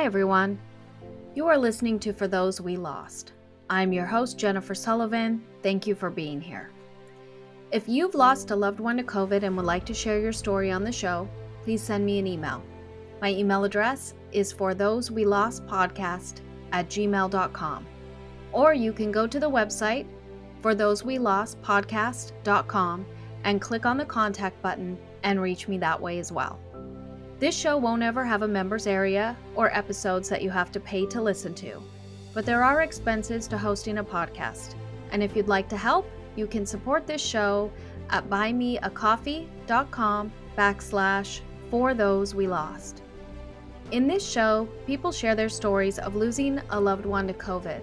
Hi, everyone. You are listening to For Those We Lost. I'm your host, Jennifer Sullivan. Thank you for being here. If you've lost a loved one to COVID and would like to share your story on the show, please send me an email. My email address is forthosewelostpodcast@gmail.com. Or you can go to the website, forthosewelostpodcast.com, and click on the contact button and reach me that way as well. This show won't ever have a members area or episodes that you have to pay to listen to, but there are expenses to hosting a podcast. And if you'd like to help, you can support this show at buymeacoffee.com/forthosewelost. In this show, people share their stories of losing a loved one to COVID.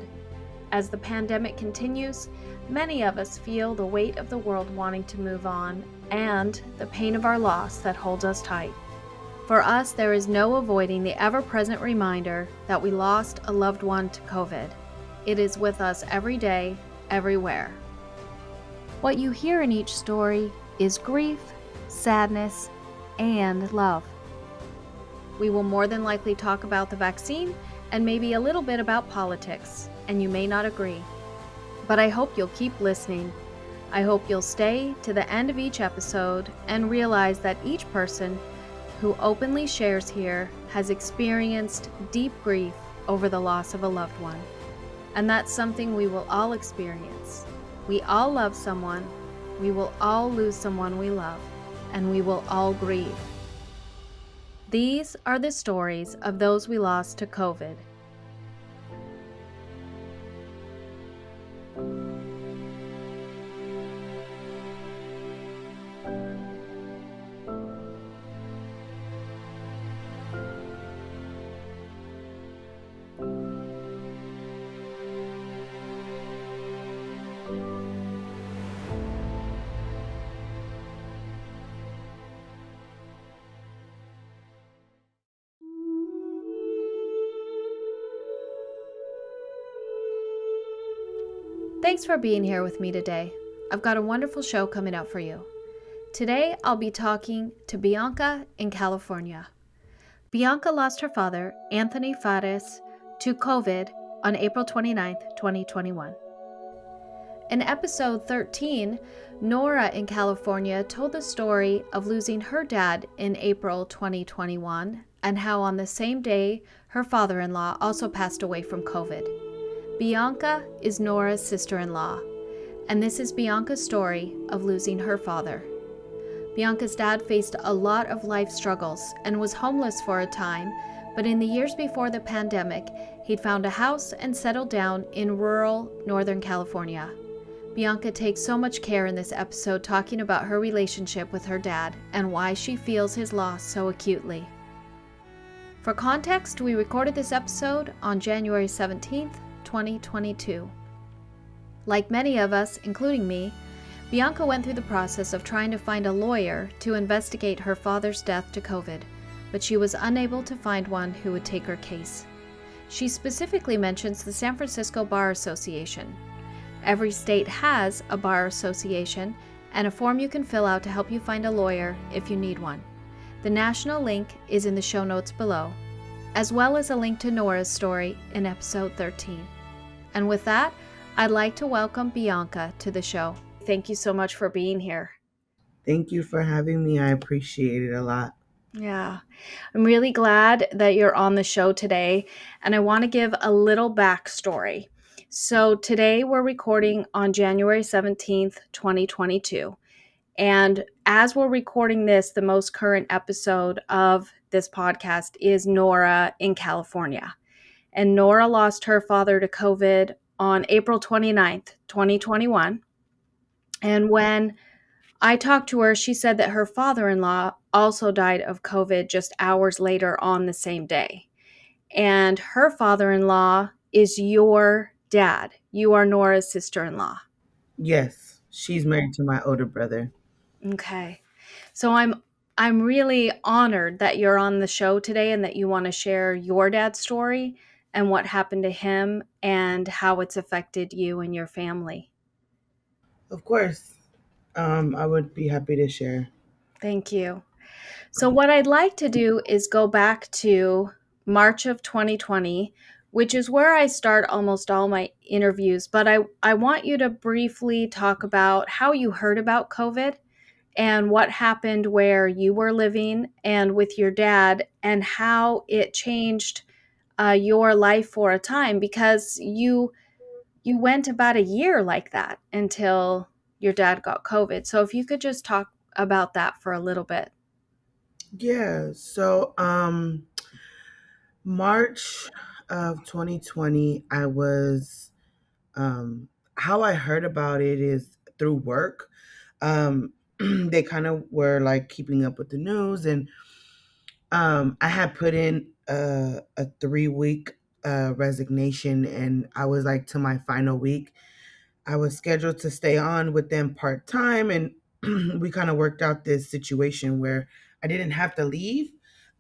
As the pandemic continues, many of us feel the weight of the world wanting to move on and the pain of our loss that holds us tight. For us, there is no avoiding the ever-present reminder that we lost a loved one to COVID. It is with us every day, everywhere. What you hear in each story is grief, sadness, and love. We will more than likely talk about the vaccine and maybe a little bit about politics, and you may not agree. But I hope you'll keep listening. I hope you'll stay to the end of each episode and realize that each person who openly shares here has experienced deep grief over the loss of a loved one. And that's something we will all experience. We all love someone, we will all lose someone we love, and we will all grieve. These are the stories of those we lost to COVID. Thanks for being here with me today. I've got a wonderful show coming up for you. Today, I'll be talking to Bianca in California. Bianca lost her father, Anthony Farris, to COVID on April 29th, 2021. In episode 13, Nora in California told the story of losing her dad in April 2021 and how on the same day her father-in-law also passed away from COVID. Bianca is Nora's sister-in-law, and this is Bianca's story of losing her father. Bianca's dad faced a lot of life struggles and was homeless for a time, but in the years before the pandemic, he'd found a house and settled down in rural Northern California. Bianca takes so much care in this episode talking about her relationship with her dad and why she feels his loss so acutely. For context, we recorded this episode on January 17th, 2022. Like many of us, including me, Bianca went through the process of trying to find a lawyer to investigate her father's death to COVID, but she was unable to find one who would take her case. She specifically mentions the San Francisco Bar Association. Every state has a bar association and a form you can fill out to help you find a lawyer if you need one. The national link is in the show notes below, as well as a link to Nora's story in episode 13. And with that, I'd like to welcome Bianca to the show. Thank you so much for being here. Thank you for having me. I appreciate it a lot. Yeah, I'm really glad that you're on the show today, and I want to give a little backstory. So today we're recording on January 17th, 2022. And as we're recording this, the most current episode of this podcast is Nora in California. And Nora lost her father to COVID on April 29th, 2021. And when I talked to her, she said that her father-in-law also died of COVID just hours later on the same day. And her father-in-law is your dad. You are Nora's sister-in-law. Yes, she's married to my older brother. Okay. So I'm really honored that you're on the show today and that you want to share your dad's story and what happened to him and how it's affected you and your family. Of course, I would be happy to share. Thank you. So what I'd like to do is go back to March of 2020, which is where I start almost all my interviews. But I want you to briefly talk about how you heard about COVID and what happened where you were living and with your dad, and how it changed your life for a time, because you went about a year like that until your dad got COVID. So if you could just talk about that for a little bit. Yeah. March of 2020, I was, how I heard about it is through work. They kind of were like keeping up with the news, and I had put in a 3 week resignation, and I was like to my final week. I was scheduled to stay on with them part time, and we kind of worked out this situation where I didn't have to leave.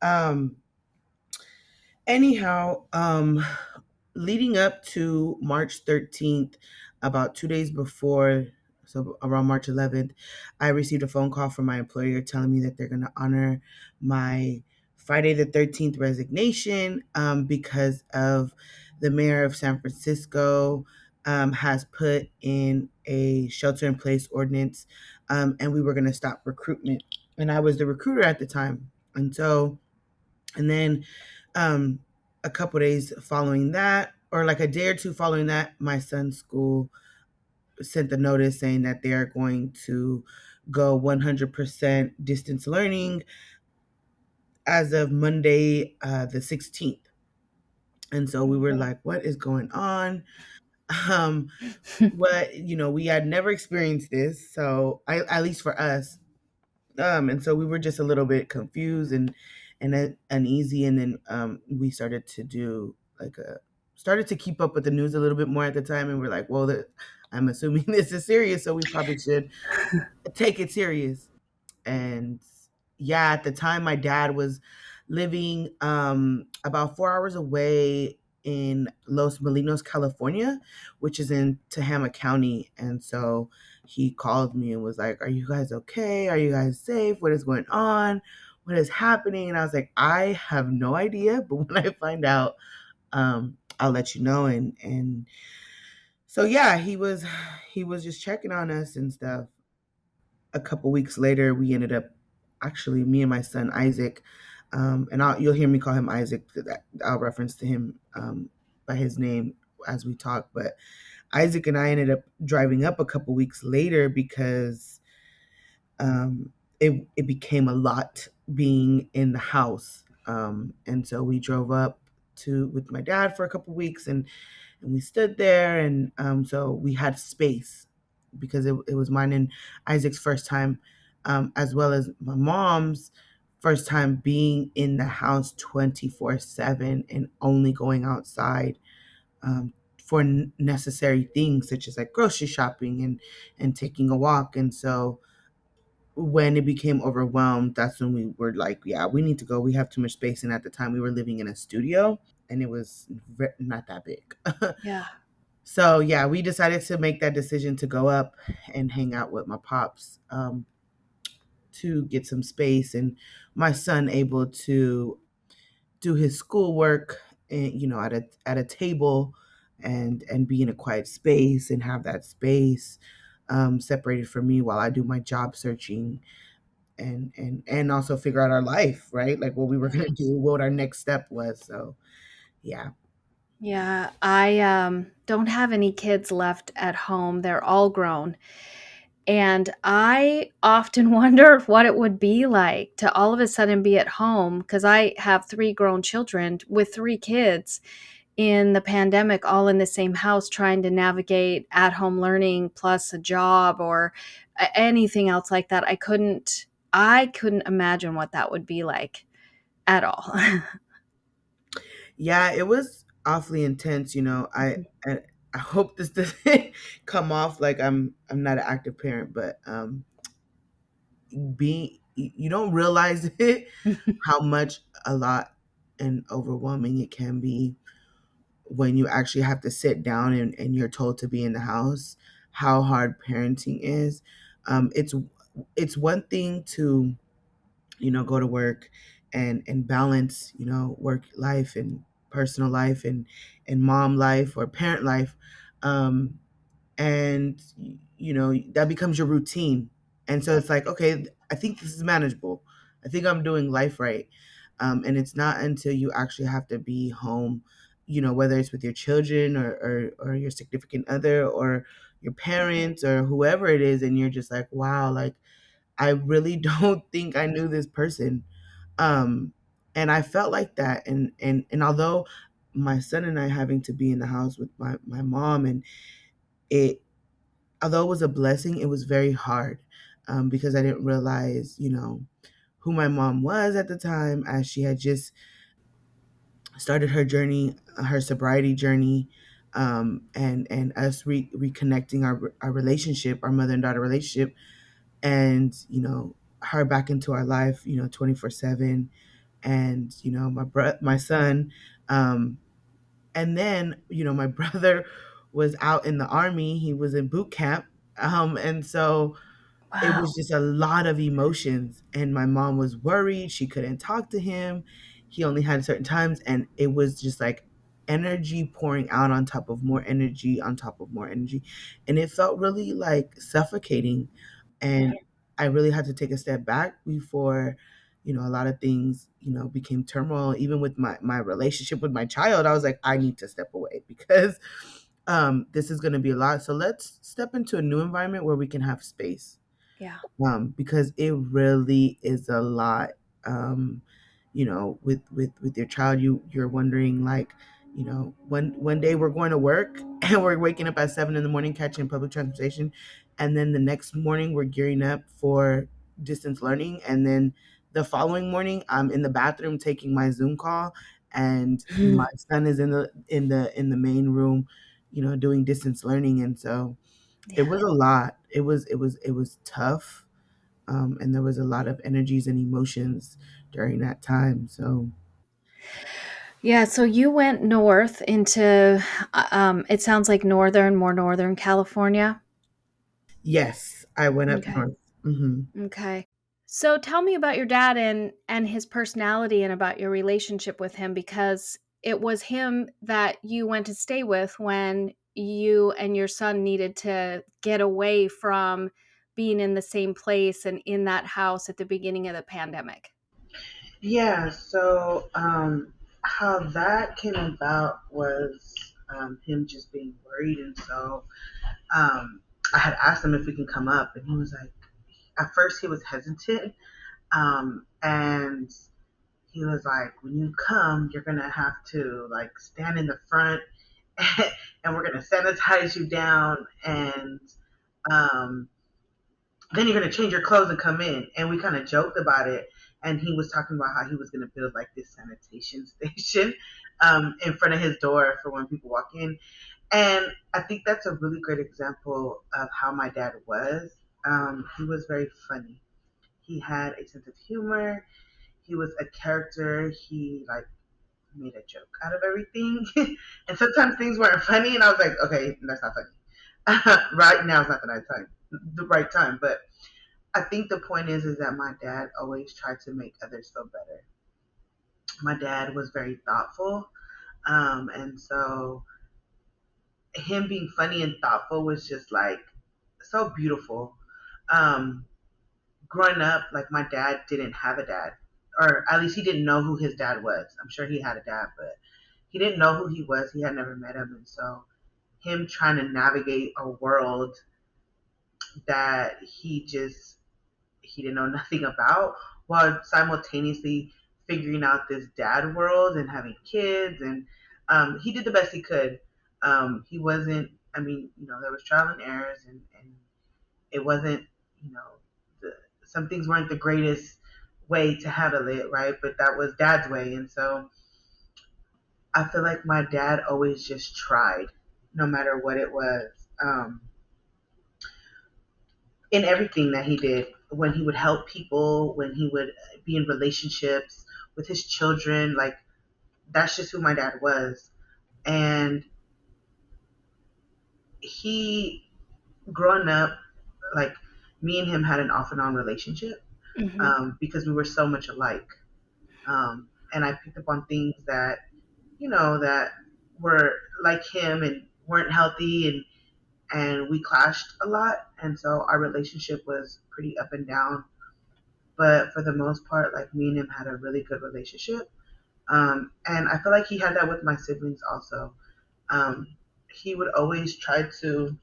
Um, Anyhow, leading up to March 13th, about 2 days before, so around March 11th, I received a phone call from my employer telling me that they're going to honor my Friday the 13th resignation, because of the mayor of San Francisco has put in a shelter in place ordinance, and we were going to stop recruitment. And I was the recruiter at the time. And then um, a couple days following that, or like a day or two following that, my son's school sent the notice saying that they are going to go 100% distance learning as of Monday, the 16th. And so we were Okay. like, what is going on? Um, we had never experienced this. So at least for us, and so we were just a little bit confused and uneasy, and then we started to do like a started to keep up with the news a little bit more at the time, and we're like, well, I'm assuming this is serious, so we probably should take it serious. And yeah, at the time my dad was living about 4 hours away in Los Molinos, California, which is in Tehama County. And so he called me and was like, are you guys okay? Are you guys safe? What is going on? What is happening? And I was like, I have no idea, but when I find out, I'll let you know. And so yeah, he was just checking on us and stuff. A couple weeks later, we ended up, actually, me and my son Isaac, and you'll hear me call him Isaac. I'll reference to him by his name as we talk. But Isaac and I ended up driving up a couple weeks later because it became a lot being in the house, and so we drove up to with my dad for a couple weeks, and we stood there, and so we had space because it was mine and Isaac's first time, as well as my mom's first time being in the house 24/7 and only going outside for necessary things such as like grocery shopping and taking a walk. And so when it became overwhelmed, that's when we were like, yeah, we need to go. We have too much space. And at the time, we were living in a studio, and it was not that big. Yeah. So yeah, we decided to make that decision to go up and hang out with my pops, to get some space, and my son able to do his schoolwork, and at a table, and be in a quiet space and have that space separated from me while I do my job searching, and also figure out our life, right? Like what we were gonna do, what our next step was. So yeah. Yeah, I don't have any kids left at home. They're all grown. And I often wonder what it would be like to all of a sudden be at home, because I have three grown children with three kids in the pandemic, all in the same house, trying to navigate at home learning plus a job or anything else like that. I couldn't imagine what that would be like at all. Yeah, it was awfully intense. I hope this doesn't come off like I'm not an active parent, but being you don't realize it, how much a lot and overwhelming it can be when you actually have to sit down and you're told to be in the house, how hard parenting is. It's one thing to go to work and balance, work life and personal life and mom life or parent life. Um, and that becomes your routine, and so it's like, okay, I think this is manageable, I think I'm doing life right. And it's not until you actually have to be home, whether it's with your children or your significant other or your parents or whoever it is, and you're just like, wow, like I really don't think I knew this person. um and I felt like that, and although my son and I having to be in the house with my mom, and it although it was a blessing, it was very hard, because I didn't realize, who my mom was at the time, as she had just started her journey, her sobriety journey, and us reconnecting our relationship, our mother and daughter relationship, and her back into our life, 24/7, and my son, um, and then my brother was out in the army, he was in boot camp, and so it Wow. was just a lot of emotions, and my mom was worried she couldn't talk to him, he only had certain times, and it was just like energy pouring out on top of more energy on top of more energy, and it felt really like suffocating. And I really had to take a step back before a lot of things became turmoil. Even with my relationship with my child, I was like, I need to step away because this is going to be a lot, so let's step into a new environment where we can have space, Yeah. because it really is a lot. With your child, you're wondering, like, one day we're going to work and we're waking up at 7 in the morning catching public transportation, and then the next morning we're gearing up for distance learning, and then the following morning I'm in the bathroom taking my Zoom call, and my Mhm. son is in the main room, doing distance learning, and so it Yeah. was a lot. It was tough, and there was a lot of energies and emotions during that time. So Yeah, so you went north into, it sounds like more northern California? yes, I went up Okay. north. Hmm. Okay. So tell me about your dad and his personality and about your relationship with him, because it was him that you went to stay with when you and your son needed to get away from being in the same place and in that house at the beginning of the pandemic. Yeah. So how that came about was him just being worried, and so I had asked him if we can come up, and he was like, at first he was hesitant, and he was like, when you come, you're gonna have to like stand in the front, and we're gonna sanitize you down, and um, then you're gonna change your clothes and come in. And we kind of joked about it. And he was talking about how he was gonna build like this sanitation station in front of his door for when people walk in. And I think that's a really great example of how my dad was. He was very funny. He had a sense of humor. He was a character. He like made a joke out of everything. And sometimes things weren't funny, and I was like, okay, that's not funny. Right now is not the right time. But I think the point is that my dad always tried to make others feel better. My dad was very thoughtful, and so him being funny and thoughtful was just like so beautiful. Um, Growing up, like my dad didn't have a dad, or at least he didn't know who his dad was. I'm sure he had a dad, but he didn't know who he was. He had never met him, and so him trying to navigate a world that he didn't know nothing about, while simultaneously figuring out this dad world and having kids, and he did the best he could. He wasn't. I mean, there was trial and errors, and it wasn't. You know, the, some things weren't the greatest way to handle it, right? But that was dad's way, and so I feel like my dad always just tried, no matter what it was, in everything that he did. When he would help people, when he would be in relationships with his children, like that's just who my dad was. And he, growing up, like me and him had an off and on relationship, Mhm. because we were so much alike. And I picked up on things that, that were like him and weren't healthy, and we clashed a lot. And so our relationship was pretty up and down. But for the most part, like me and him had a really good relationship. And I feel like he had that with my siblings also. Um, he would always try to,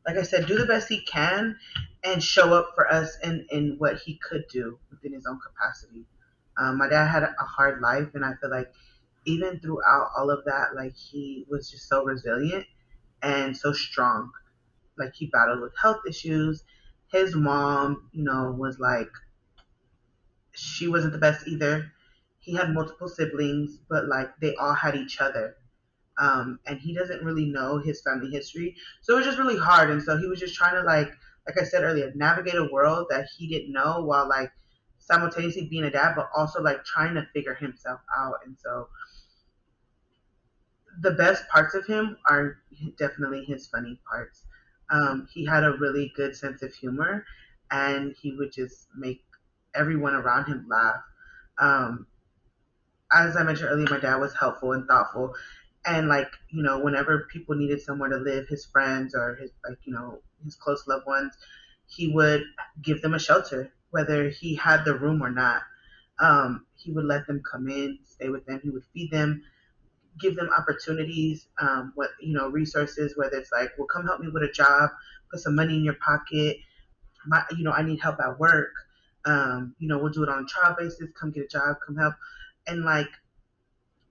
like I said, do the best he can and show up for us in what he could do within his own capacity. My dad had a hard life, and I feel like even throughout all of that, like he was just so resilient and so strong. Like he battled with health issues. His mom, was like, she wasn't the best either. He had multiple siblings, but like they all had each other. And he doesn't really know his family history. So it was just really hard. And so he was just trying to like I said earlier, navigate a world that he didn't know while like simultaneously being a dad, but also like trying to figure himself out. And so the best parts of him are definitely his funny parts. He had a really good sense of humor, and he would just make everyone around him laugh. Um, as I mentioned earlier, my dad was helpful and thoughtful. And like, whenever people needed somewhere to live, his friends or his like, his close loved ones, he would give them a shelter, whether he had the room or not. He would let them come in, stay with them. He would feed them, give them opportunities, what resources, whether it's like, well, come help me with a job, put some money in your pocket. I need help at work. We'll do it on a trial basis. Come get a job, come help, and like,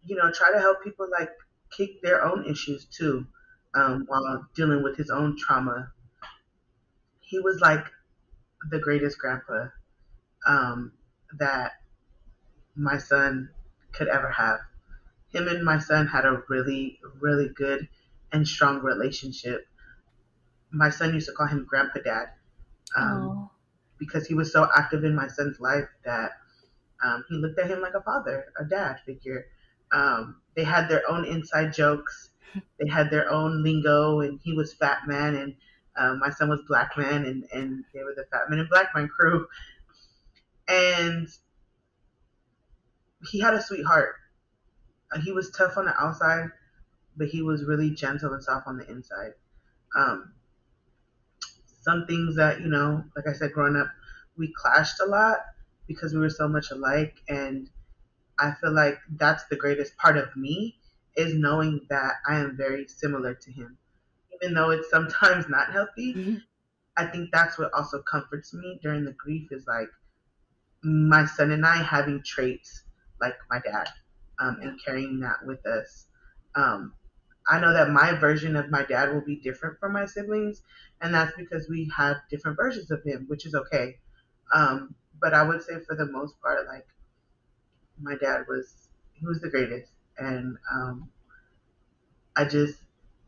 try to help people like kick their own issues too, while dealing with his own trauma. He was like the greatest grandpa that my son could ever have. Him and my son had a really, really good and strong relationship. My son used to call him Grandpa Dad, um, Oh. because he was so active in my son's life that he looked at him like a father, a dad figure. They had their own inside jokes. They had their own lingo, and he was Fat Man, and my son was Black Man, and they were the Fat Man and Black Man crew. And he had a sweetheart. He was tough on the outside, but he was really gentle and soft on the inside. Um, some things that, like I said, growing up, we clashed a lot because we were so much alike. And I feel like that's the greatest part of me, is knowing that I am very similar to him. Even though it's sometimes not healthy, I think that's what also comforts me during the grief, is like my son and I having traits like my dad, Yeah. and carrying that with us. Um, I know that my version of my dad will be different from my siblings, and that's because we have different versions of him, which is okay. But I would say for the most part, like my dad was, he was the greatest, and I just,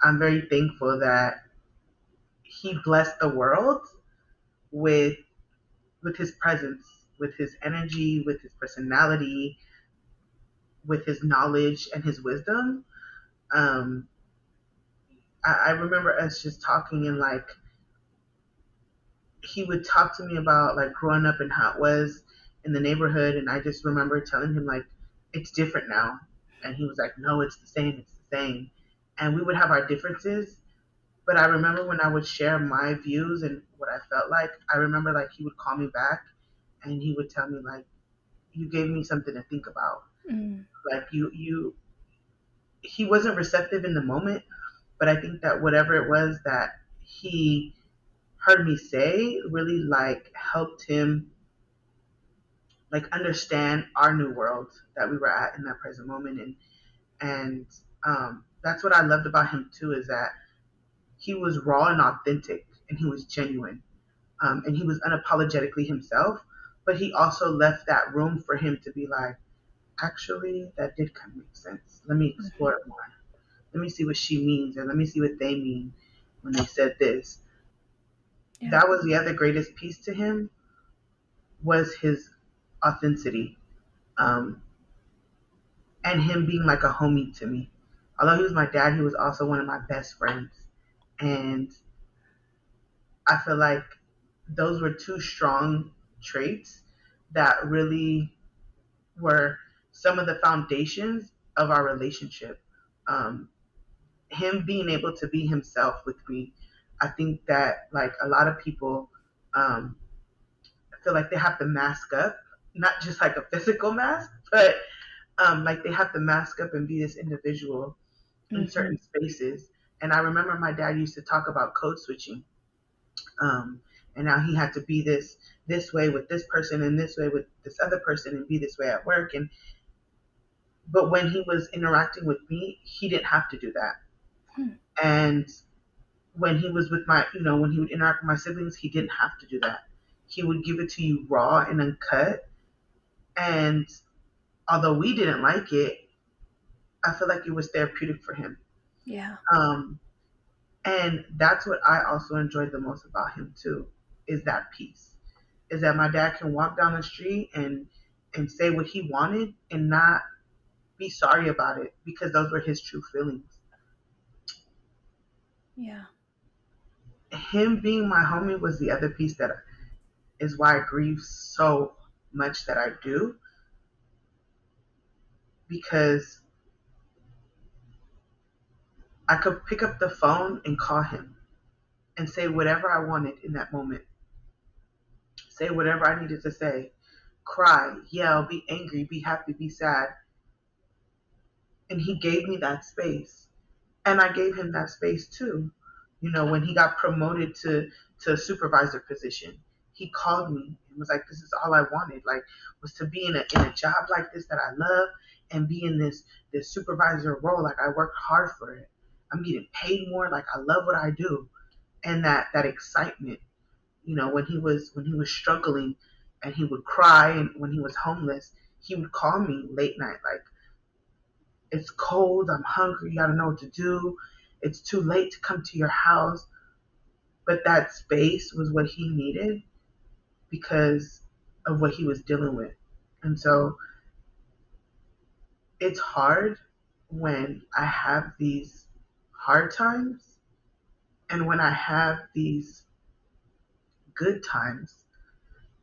I'm very thankful that he blessed the world with his presence, with his energy, with his personality, with his knowledge and his wisdom. Um, I remember us just talking, and like he would talk to me about like growing up and how it was in the neighborhood, and I just remember telling him like it's different now, and he was like, no, it's the same, it's the same. And we would have our differences, but I remember when I would share my views and what I felt like, I remember like he would call me back and he would tell me like, you gave me something to think about. Mm. Like he wasn't receptive in the moment, but I think that whatever it was that he heard me say really like helped him like understand our new world that we were at in that present moment. And that's what I loved about him too, is that he was raw and authentic, and he was genuine, and he was unapologetically himself, but he also left that room for him to be like, actually, that did kind of make sense, let me explore it more, let me see what she means, or let me see what they mean when they said this. Yeah. That was the other greatest piece to him, was his authenticity, um, and him being like a homie to me. Although he was my dad, he was also one of my best friends. And I feel like those were two strong traits that really were some of the foundations of our relationship. Um, him being able to be himself with me. I think that like a lot of people um, feel like they have to mask up, not just like a physical mask, but like they have to mask up and be this individual in Mm-hmm. certain spaces. And I remember my dad used to talk about code switching. And now he had to be this way with this person and this way with this other person and be this way at work. And but when he was interacting with me, he didn't have to do that. And when he was with my, when he would interact with my siblings, he didn't have to do that. He would give it to you raw and uncut. And although we didn't like it, I feel like it was therapeutic for him. Yeah. Um, and that's what I also enjoyed the most about him too, is that piece. Is that my dad can walk down the street and say what he wanted and not be sorry about it because those were his true feelings. Yeah. Him being my homie was the other piece that is why I grieve so much that I do, because I could pick up the phone and call him and say whatever I wanted in that moment, say whatever I needed to say, cry, yell, be angry, be happy, be sad. And he gave me that space. And I gave him that space too. When he got promoted to a supervisor position, he called me and was like, "This is all I wanted. Like, was to be in a job like this that I love and be in this supervisor role. Like, I worked hard for it. I'm getting paid more. Like, I love what I do." And that excitement, when he was struggling, and he would cry, and when he was homeless, he would call me late night, like, "It's cold, I'm hungry, I don't know what to do. It's too late to come to your house." But that space was what he needed because of what he was dealing with. And so it's hard when I have these hard times and when I have these good times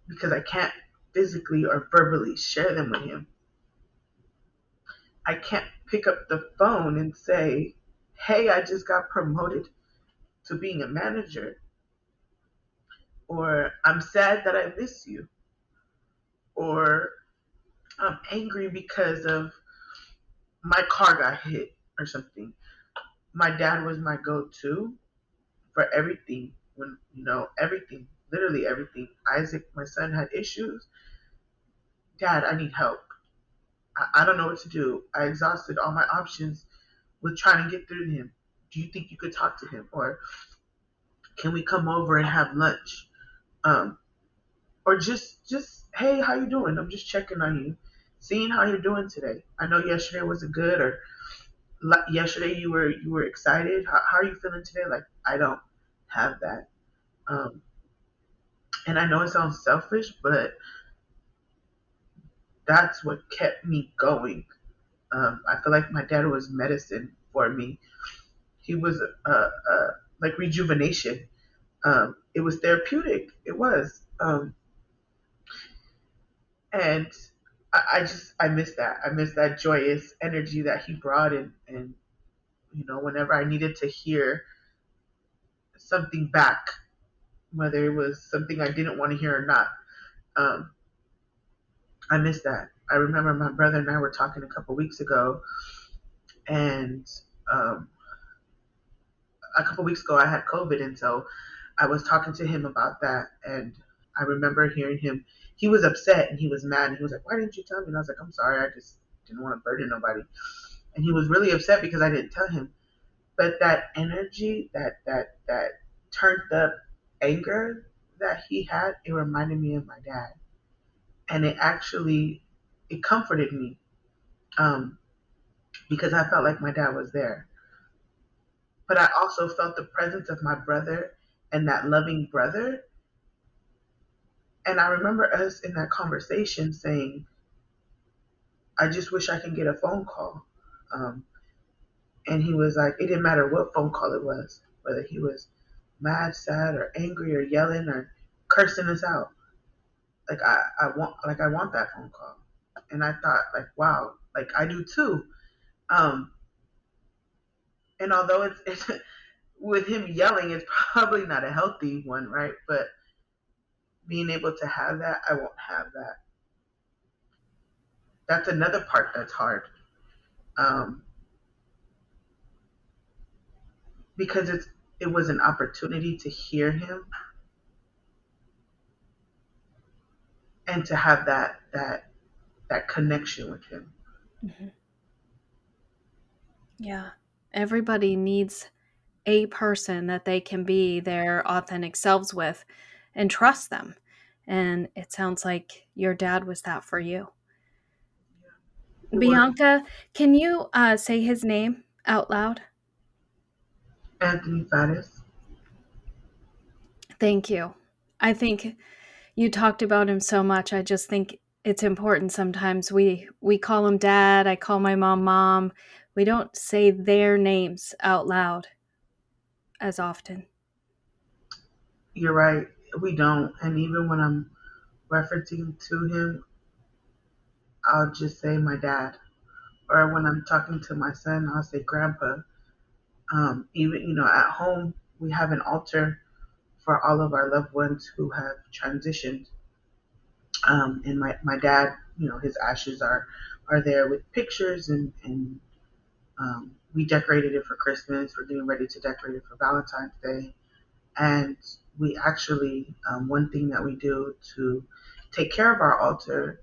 because I can't physically or verbally share them with him. I can't pick up the phone and say, "Hey, I just got promoted to being a manager," or "I'm sad that I miss you," or "I'm angry because of my car got hit," or something. My dad was my go-to for everything. When everything, literally everything. Isaac, my son, had issues. "Dad, I need help. I don't know what to do. I exhausted all my options with trying to get through to him. Do you think you could talk to him, or can we come over and have lunch?" Um, or just "Hey, how you doing? I'm just checking on you, seeing how you're doing today. I know yesterday wasn't good, or yesterday you were excited. How are you feeling today?" Like, I don't have that. Um, and I know it sounds selfish, but that's what kept me going. I feel like my dad was medicine for me. He was like rejuvenation. It was therapeutic. It was. And I miss that. I miss that joyous energy that he brought in. And whenever I needed to hear something back, whether it was something I didn't want to hear or not, um, I miss that. I remember my brother and I were talking a couple weeks ago, and um, a couple weeks ago I had COVID, and so I was talking to him about that, and I remember hearing him. He was upset and he was mad, and he was like, "Why didn't you tell me?" And I was like, "I'm sorry, I just didn't want to burden nobody." And he was really upset because I didn't tell him. But that energy, that turned up anger that he had, it reminded me of my dad, and it comforted me, um, because I felt like my dad was there. But I also felt the presence of my brother and that loving brother. And I remember us in that conversation saying, "I just wish I can get a phone call." Um, and he was like, it didn't matter what phone call it was, whether he was mad, sad, or angry, or yelling, or cursing us out. Like I want that phone call. And I thought, like, wow, like I do too. Um, and although it's with him yelling, it's probably not a healthy one, right? But being able to have that, I won't have that. That's another part that's hard, um, because it was an opportunity to hear him and to have that connection with him. Mhm. Yeah. Everybody needs a person that they can be their authentic selves with and trust them. And it sounds like your dad was that for you. It was Bianca, can you say his name out loud? Anthony Farris. Thank you. I think you talked about him so much. I just think it's important sometimes we call him dad, I call my mom mom. We don't say their names out loud as often. You're right. We don't. And even when I'm referencing to him, I'll just say my dad. Or when I'm talking to my son, I'll say grandpa. Even, at home, we have an altar for all of our loved ones who have transitioned. And my dad, his ashes are there with pictures, and we decorated it for Christmas. We're getting ready to decorate it for Valentine's Day. And we actually, one thing that we do to take care of our altar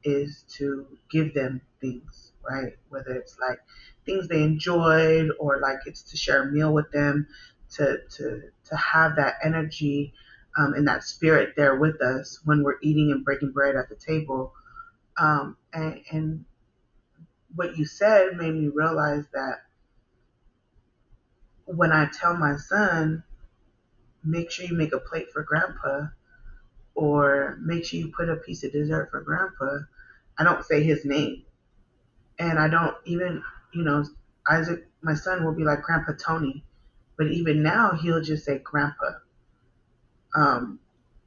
is to give them things, right? Whether it's like things they enjoyed or like it's to share a meal with them, to have that energy and that spirit there with us when we're eating and breaking bread at the table. And what you said made me realize that when I tell my son, make sure you make a plate for grandpa, or make sure you put a piece of dessert for grandpa, I don't say his name. And I don't even, you know, Isaac, my son, will be like Grandpa Tony, but even now he'll just say Grandpa. Um,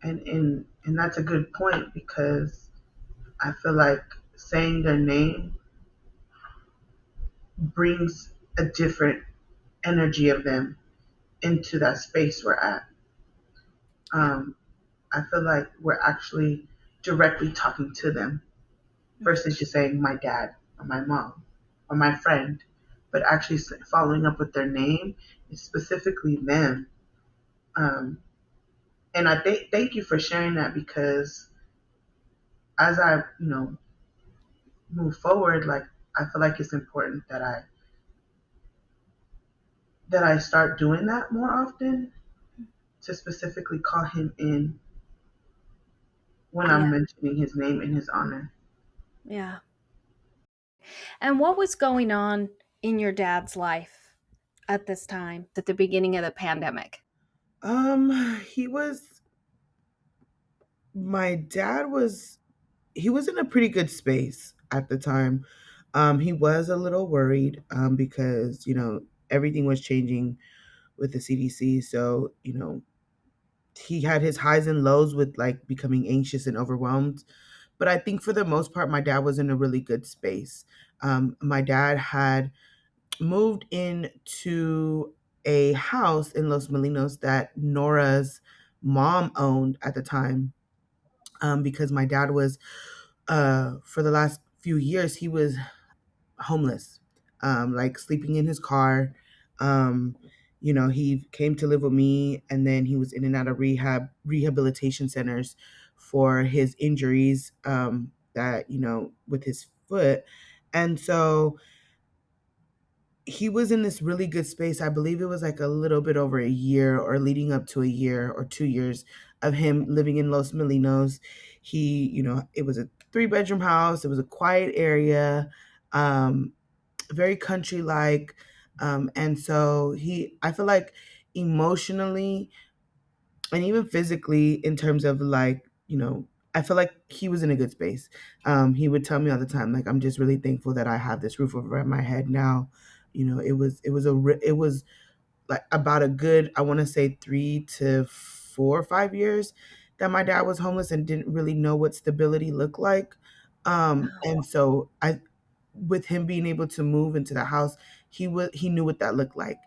and that's a good point because I feel like saying their name brings a different energy of them into that space we're at. Yeah. Um, I feel like we're actually directly talking to them versus just saying my dad or my mom or my friend, but actually following up with their name is specifically them. Um, and I thank you for sharing that because as I move forward, like I feel like it's important that I start doing that more often to specifically call him in when Yeah. I'm mentioning his name in his honor. Yeah. And what was going on in your dad's life at this time, at the beginning of the pandemic? He was my dad was he was in a pretty good space at the time. He was a little worried because everything was changing with the CDC. So he had his highs and lows with like becoming anxious and overwhelmed. But I think for the most part, my dad was in a really good space. My dad had moved into a house in Los Molinos that Nora's mom owned at the time, because my dad was for the last few years he was homeless, like sleeping in his car. um he came to live with me, and then he was in and out of rehabilitation centers for his injuries, that with his foot. And so he was in this really good space. I believe it was like a little bit over a year or leading up to a year or 2 years of him living in Los Molinos. It was a 3-bedroom house. It was a quiet area, very country like. And so I feel like emotionally and even physically, in terms of like, I feel like he was in a good space. He would tell me all the time, like, I'm just really thankful that I have this roof over my head now. It was like about a good, I want to say 3 to 4 or 5 years that my dad was homeless and didn't really know what stability looked like. And so I with him being able to move into the house, he knew what that looked like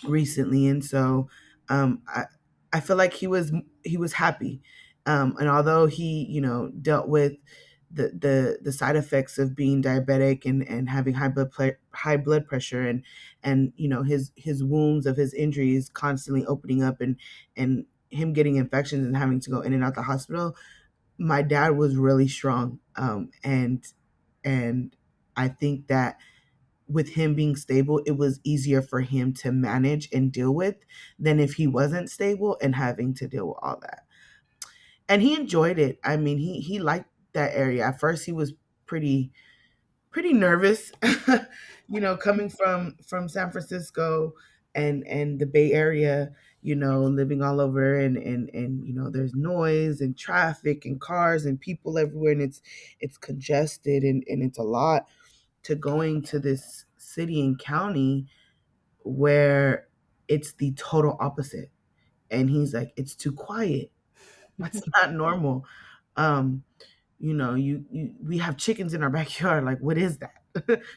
recently, and so I feel like he was happy, and although he dealt with the side effects of being diabetic and having high blood pressure, and his wounds of his injuries constantly opening up, and him getting infections and having to go in and out the hospital. My dad was really strong, and I think that with him being stable, it was easier for him to manage and deal with than if he wasn't stable and having to deal with all that. And he enjoyed it. I mean, he liked that area. At first, he was pretty pretty nervous, coming from San Francisco and the Bay Area, living all over, and there's noise and traffic and cars and people everywhere, and it's congested, and it's a lot to going to this city and county where it's the total opposite. And he's like, it's too quiet. That's not normal. Um, we have chickens in our backyard. Like, what is that?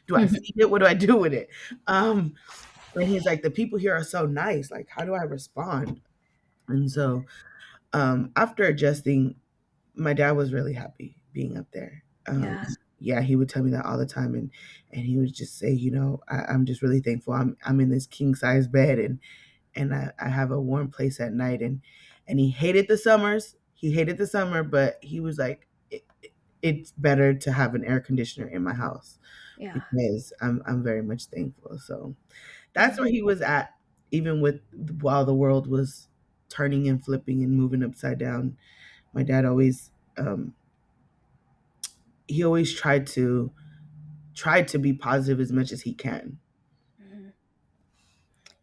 Do I feed it? What do I do with it? Um, and he's like, the people here are so nice. Like, how do I respond? And so, after adjusting, my dad was really happy being up there. Yeah. Yeah, he would tell me that all the time, and he would just say, I'm just really thankful. I'm in this king size bed, and I have a warm place at night, and he hated the summers. He hated the summer, but he was like, it's better to have an air conditioner in my house Yeah. because I'm very much thankful. So that's Yeah. where he was at, even with while the world was turning and flipping and moving upside down. My dad always he always tried to be positive as much as he can. Mhm.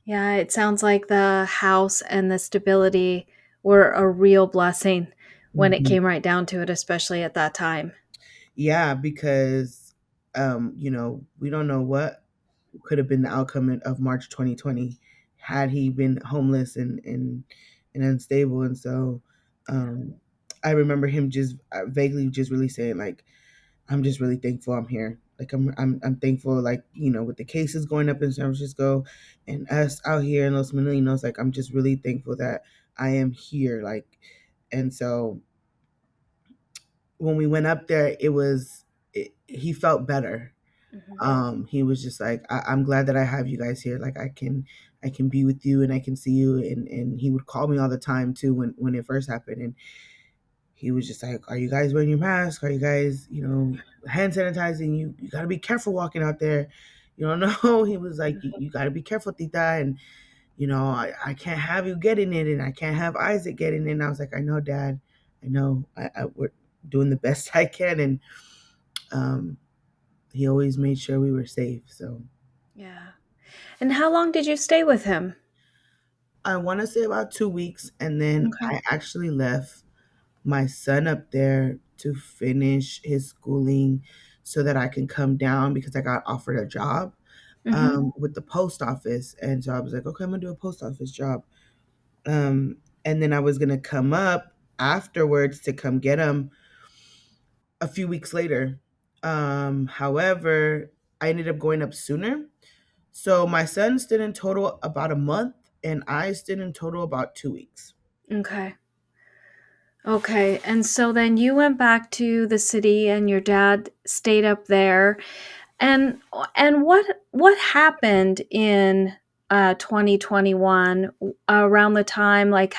Yeah, it sounds like the house and the stability were a real blessing when it Mhm. came right down to it, especially at that time. Yeah, because we don't know what could have been the outcome of March 2020 had he been homeless and unstable. And so Yeah. um, I remember him just vaguely just really saying, like, I'm just really thankful I'm here. Like, I'm thankful, like, with the cases going up in San Francisco and us out here in Los Molinos, like, I'm just really thankful that I am here. Like, and so when we went up there, he felt better. Mhm. He was just like, I'm glad that I have you guys here. Like, I can be with you and I can see you. And he would call me all the time too when it first happened. And he was just like, are you guys wearing your mask? Are you guys, hand sanitizing? You gotta be careful walking out there. You don't know. He was like, you gotta be careful, Tita. And, I can't have you getting it, and I can't have Isaac getting it. And I was like, I know, Dad. I know. We're doing the best I can. And um, he always made sure we were safe. So Yeah. And how long did you stay with him? I want to say about 2 weeks, and then Okay. I actually left my son up there to finish his schooling so that I can come down because I got offered a job Mhm. with the post office, and so I was like, okay, I'm gonna do a post office job, and then I was gonna come up afterwards to come get him a few weeks later. However, I ended up going up sooner. So my son stayed in total about a month, and I stayed in total about 2 weeks. Okay. Okay. And so then you went back to the city and your dad stayed up there. And what happened in 2021 around the time like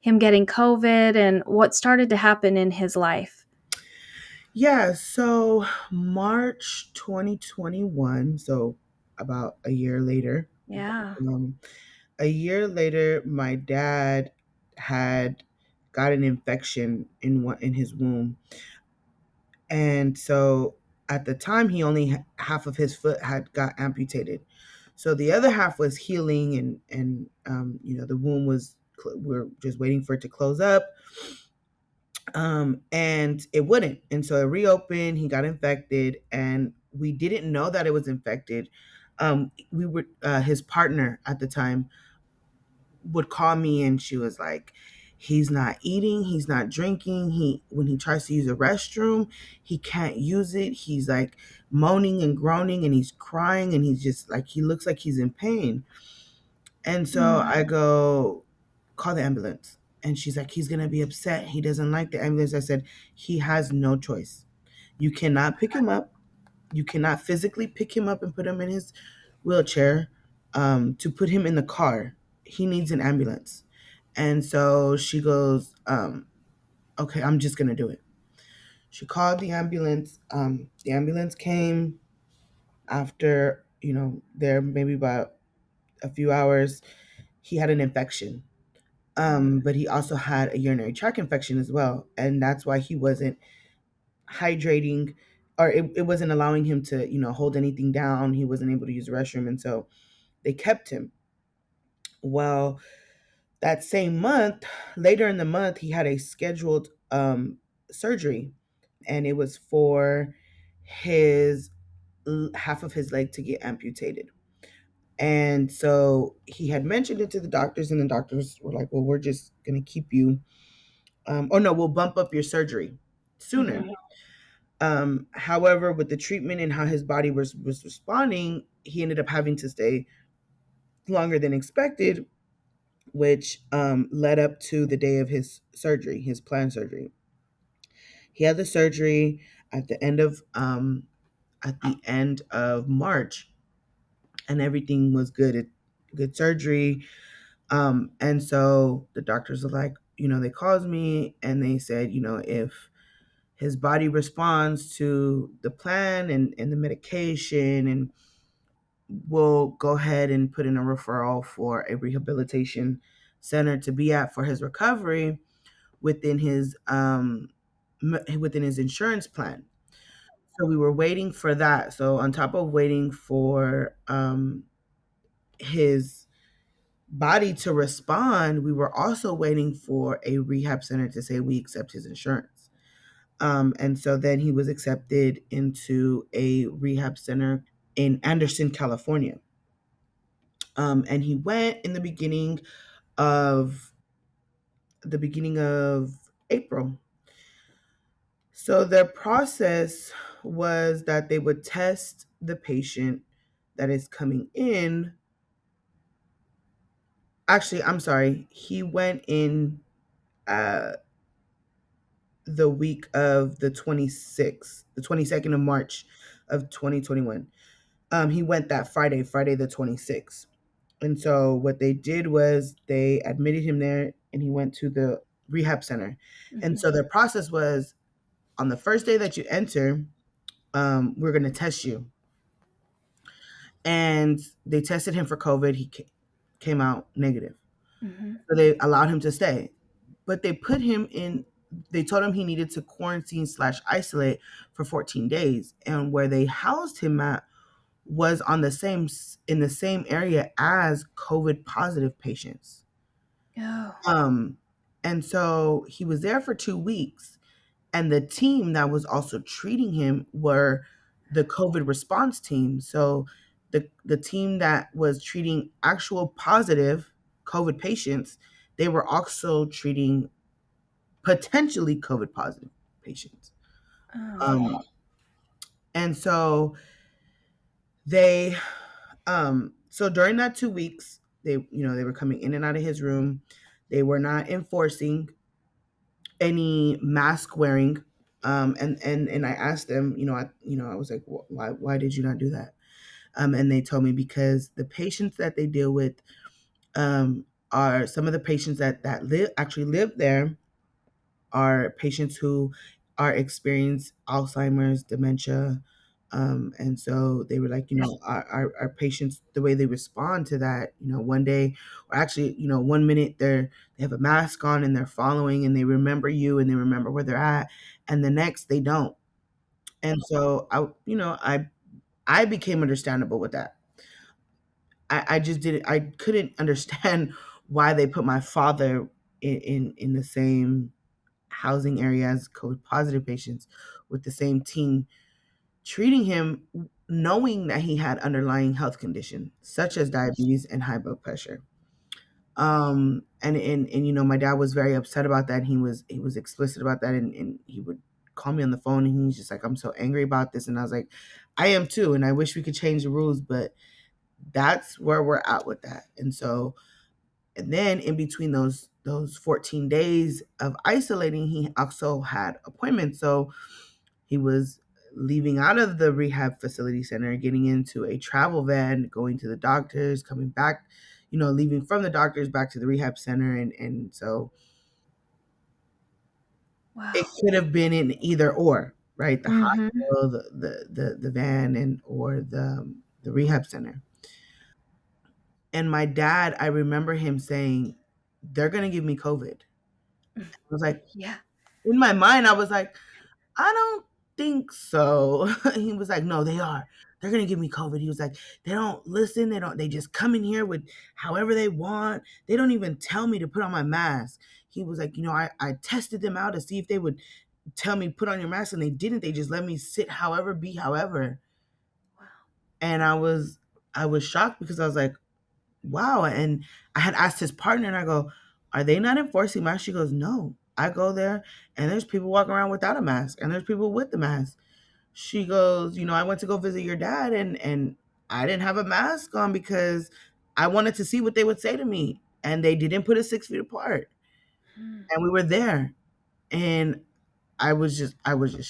him getting COVID and what started to happen in his life? Yeah, so March 2021, so about Yeah. um, a year later, my dad had got an infection in his womb, and so at the time, he only half of his foot had got amputated, so the other half was healing, and the womb was we're just waiting for it to close up, and it wouldn't, and so it reopened. He got infected, and we didn't know that it was infected. We were his partner at the time would call me, and she was like, He's not eating, he's not drinking. He when he tries to use a restroom, he can't use it. He's like moaning and groaning and he's crying and he's just like he looks like he's in pain. And so I go, call the ambulance. And she's like, he's gonna be upset. He doesn't like the ambulance. I said, he has no choice. You cannot pick him up. You cannot physically pick him up and put him in his wheelchair to put him in the car. He needs an ambulance. And so she goes, okay, I'm just gonna do it. She called the ambulance. The ambulance came after, there maybe about a few hours. He had an infection. But he also had a urinary tract infection as well. And that's why he wasn't hydrating, or it wasn't allowing him to, hold anything down. He wasn't able to use the restroom. And so they kept him. Well, that same month, later in the month, he had a scheduled surgery, and it was for his half of his leg to get amputated. And so he had mentioned it to the doctors, and the doctors were like, well, we're just going to keep you, or no, we'll bump up your surgery sooner. However, with the treatment and how his body was responding, he ended up having to stay longer than expected, which led up to the day of his surgery, his planned surgery. He had the surgery at the end of March, and everything was good. Good surgery. And so the doctors are like, they called me and they said, if his body responds to the plan and the medication, and we'll go ahead and put in a referral for a rehabilitation center to be at for his recovery within his within his insurance plan. So we were waiting for that. So on top of waiting for his body to respond, we were also waiting for a rehab center to say we accept his insurance. And so then he was accepted into a rehab center in Anderson, California. And he went in of the beginning of April. So their process was that they would test the patient that is coming in. Actually, I'm sorry. He went in uh, the week of the 26th, the 22nd of March of 2021. He went that Friday the 26th. And so what they did was they admitted him there and he went to the rehab center. And so their process was, on the first day that you enter, we're going to test you. And they tested him for COVID. He came out negative. So they allowed him to stay. But they told him he needed to quarantine/isolate for 14 days. And where they housed him at was in the same area as COVID positive patients. Oh. And so he was there for 2 weeks, and the team that was also treating him were the COVID response team. So the team that was treating actual positive COVID patients, they were also treating potentially COVID positive patients. Oh. And so they so during that 2 weeks, they were coming in and out of his room. They were not enforcing any mask wearing. And I asked them, I was like, why did you not do that? And they told me because the patients that they deal with are some of the patients that actually live there are patients who are experienced Alzheimer's, dementia. And so they were like, our patients, the way they respond to that, one day, or actually, 1 minute they have a mask on and they're following and they remember you and they remember where they're at, and the next they don't. And so I became understandable with that. I just didn't, I couldn't understand why they put my father in the same housing area as COVID positive patients with the same team treating him, knowing that he had underlying health conditions such as diabetes and high blood pressure. And my dad was very upset about that, and he was explicit about that, and he would call me on the phone, and he's just like, I'm so angry about this. And I was like, I am too, and I wish we could change the rules, but that's where we're at with that. And so, and then in between those 14 days of isolating, he also had appointments. So he was leaving out of the rehab facility center, getting into a travel van, going to the doctors, coming back, leaving from the doctors back to the rehab center. And so it Wow. could have been in either or, right? The Mhm. hospital, the van, and or the rehab center. And my dad, I remember him saying, they're gonna give me COVID. I was like, Yeah. in my mind, I was like, I don't think so. He was like, no, they are. They're gonna give me COVID. He was like, they don't listen. They just come in here with however they want. They don't even tell me to put on my mask. He was like, I tested them out to see if they would tell me put on your mask, and they didn't. They just let me sit however, be however. Wow. And I was shocked because I was like, wow. And I had asked his partner, and I go, are they not enforcing masks? She goes, no. I go there, and there's people walking around without a mask, and there's people with the mask. She goes, I went to go visit your dad, and I didn't have a mask on because I wanted to see what they would say to me. And they didn't put us 6 feet apart. Mm. And we were there. And I was just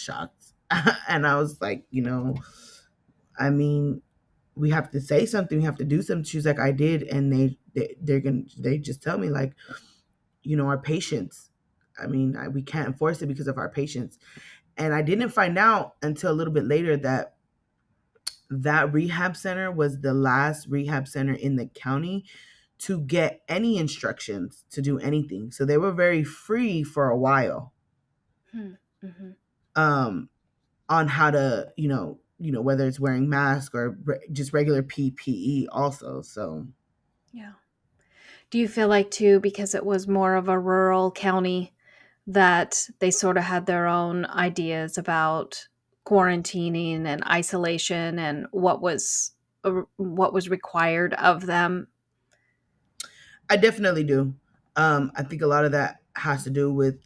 shocked. And I was like, I mean, we have to say something, we have to do something. She's like, I did, and they just tell me, like, our patience. I mean, we can't enforce it because of our patience. And I didn't find out until a little bit later that that rehab center was the last rehab center in the county to get any instructions to do anything. So they were very free for a while, Hmm. Mhm. um, on how to, whether it's wearing masks or just regular PPE also. So Yeah. Do you feel like too, because it was more of a rural county, that they sort of had their own ideas about quarantining and isolation and what was required of them? I definitely do. I think a lot of that has to do with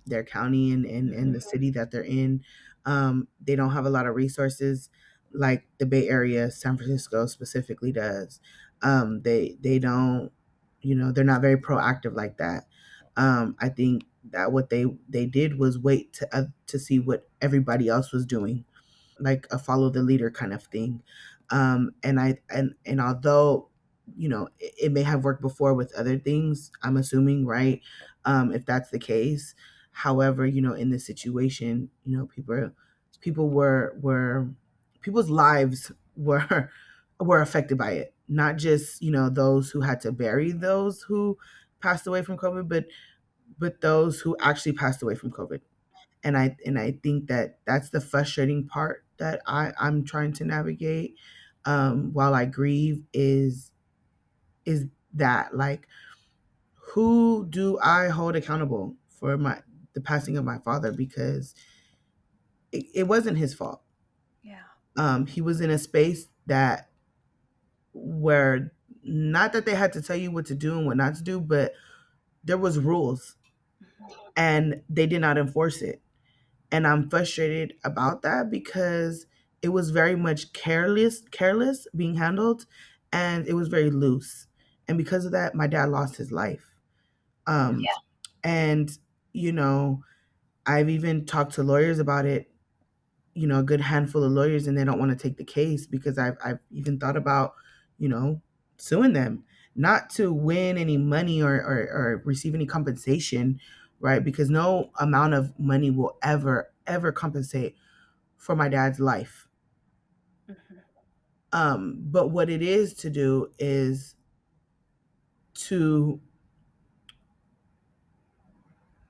their county and the Mhm. city that they're in. They don't have a lot of resources like the Bay Area, San Francisco specifically does. They don't, they're not very proactive like that. I think that what they did was wait to see what everybody else was doing, like a follow the leader kind of thing. And although it may have worked before with other things, I'm assuming, right? If that's the case, however, in this situation, people were people's lives were were affected by it, not just those who had to bury those who passed away from COVID, but those who actually passed away from COVID. And I think that that's the frustrating part that I'm trying to navigate, while I grieve, is that, like, who do I hold accountable for the passing of my father, because it wasn't his fault. Yeah. He was in a space that where, not that they had to tell you what to do and what not to do, but there was rules, Mhm. and they did not enforce it. And I'm frustrated about that because it was very much careless being handled, and it was very loose. And because of that, my dad lost his life. Yeah. Um, and you know, I've even talked to lawyers about it. A good handful of lawyers, and they don't want to take the case because I've even thought about, you know, suing them, not to win any money or receive any compensation, right? Because no amount of money will ever compensate for my dad's life. Mhm. But what it is to do is to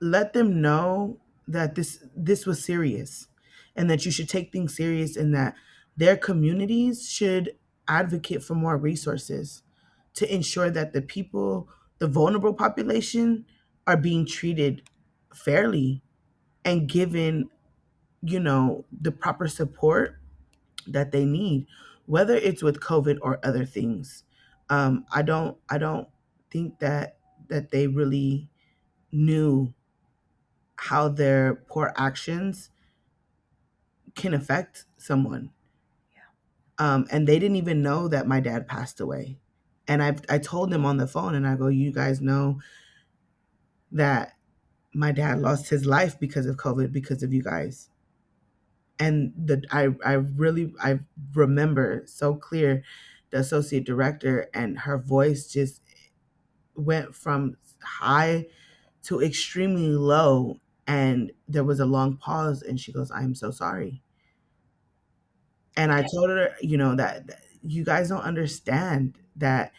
let them know that this was serious, and that you should take things serious, and that their communities should advocate for more resources to ensure that the vulnerable population, are being treated fairly and given, the proper support that they need, whether it's with COVID or other things. I don't think that they really knew how their poor actions can affect someone. And they didn't even know that my dad passed away. And I told them on the phone, and I go, you guys know that my dad lost his life because of COVID, because of you guys. And I remember so clear the associate director, and her voice just went from high to extremely low, and there was a long pause, and she goes, I am so sorry. And I told her, that you guys don't understand that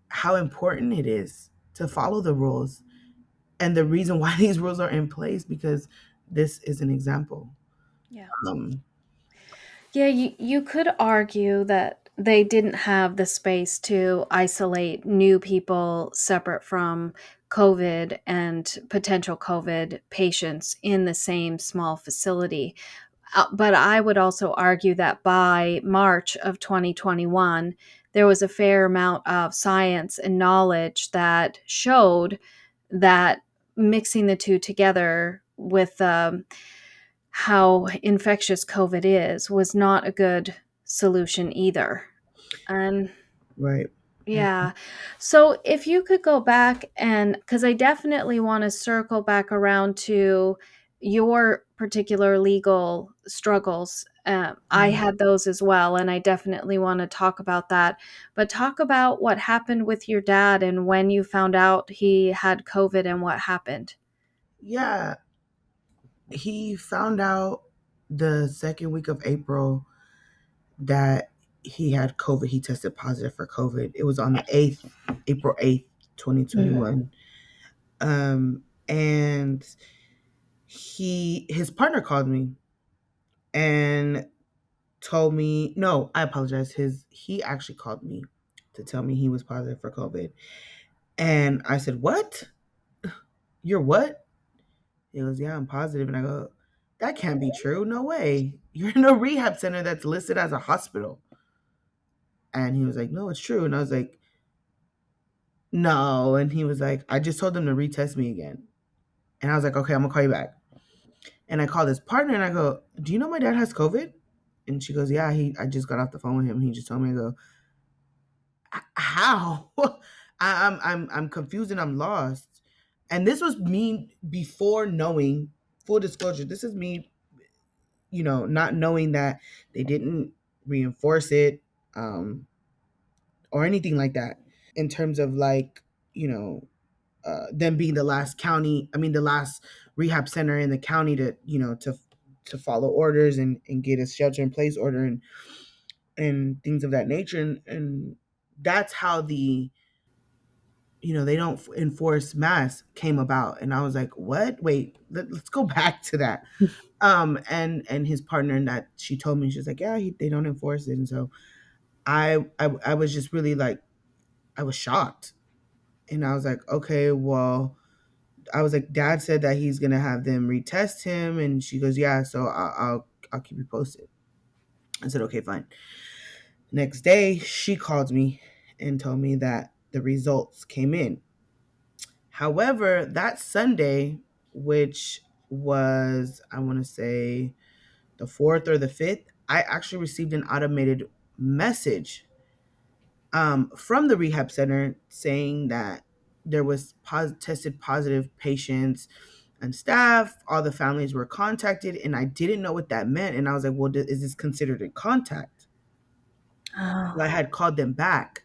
how important it is to follow the rules, and the reason why these rules are in place, because this is an example. Yeah. um Yeah, you could argue that they didn't have the space to isolate new people separate from COVID and potential COVID patients in the same small facility. But I would also argue that by March of 2021, there was a fair amount of science and knowledge that showed that mixing the two together with how infectious COVID is was not a good solution either. And right. yeah. So if you could go back, and because I definitely want to circle back around to your particular legal struggles. I Mhm. had those as well, and I definitely want to talk about that. But talk about what happened with your dad and when you found out he had COVID and what happened. Yeah, he found out the second week of April that he had COVID. He tested positive for COVID. It was on the 8th, April 8th, Mhm. 2021. And his partner called me and told me, no, I apologize. He actually called me to tell me he was positive for COVID. And I said, what? You're what? He goes, yeah, I'm positive. And I go, that can't be true. No way. You're in a rehab center that's listed as a hospital. And he was like, no, it's true. And I was like, no. And he was like, I just told them to retest me again. And I was like, okay, I'm gonna call you back. And I called his partner and I go, do you know my dad has COVID? And she goes, yeah, I just got off the phone with him. He just told me. I go, how? I'm confused and I'm lost. And this was me before knowing, full disclosure, this is me, not knowing that they didn't reinforce it, or anything like that, in terms of like, you know, them being the last county, I mean, the last rehab center in the county to, to follow orders and get a shelter in place order and things of that nature. And that's how they don't enforce masks came about. And I was like, what? Wait, let's go back to that. And his partner, and that she told me, she's like, yeah, they don't enforce it. And so I was just really like, I was shocked. And I was like, okay, well, I was like, dad said that he's gonna have them retest him. And she goes, yeah, so I'll keep you posted. I said, okay, fine. Next day she called me and told me that the results came in. However, that Sunday, which was, I want to say, the 4th or the 5th, I actually received an automated message, from the rehab center, saying that there was tested positive patients and staff. All the families were contacted, and I didn't know what that meant. And I was like, well, is this considered a contact? So I Oh. had called them back.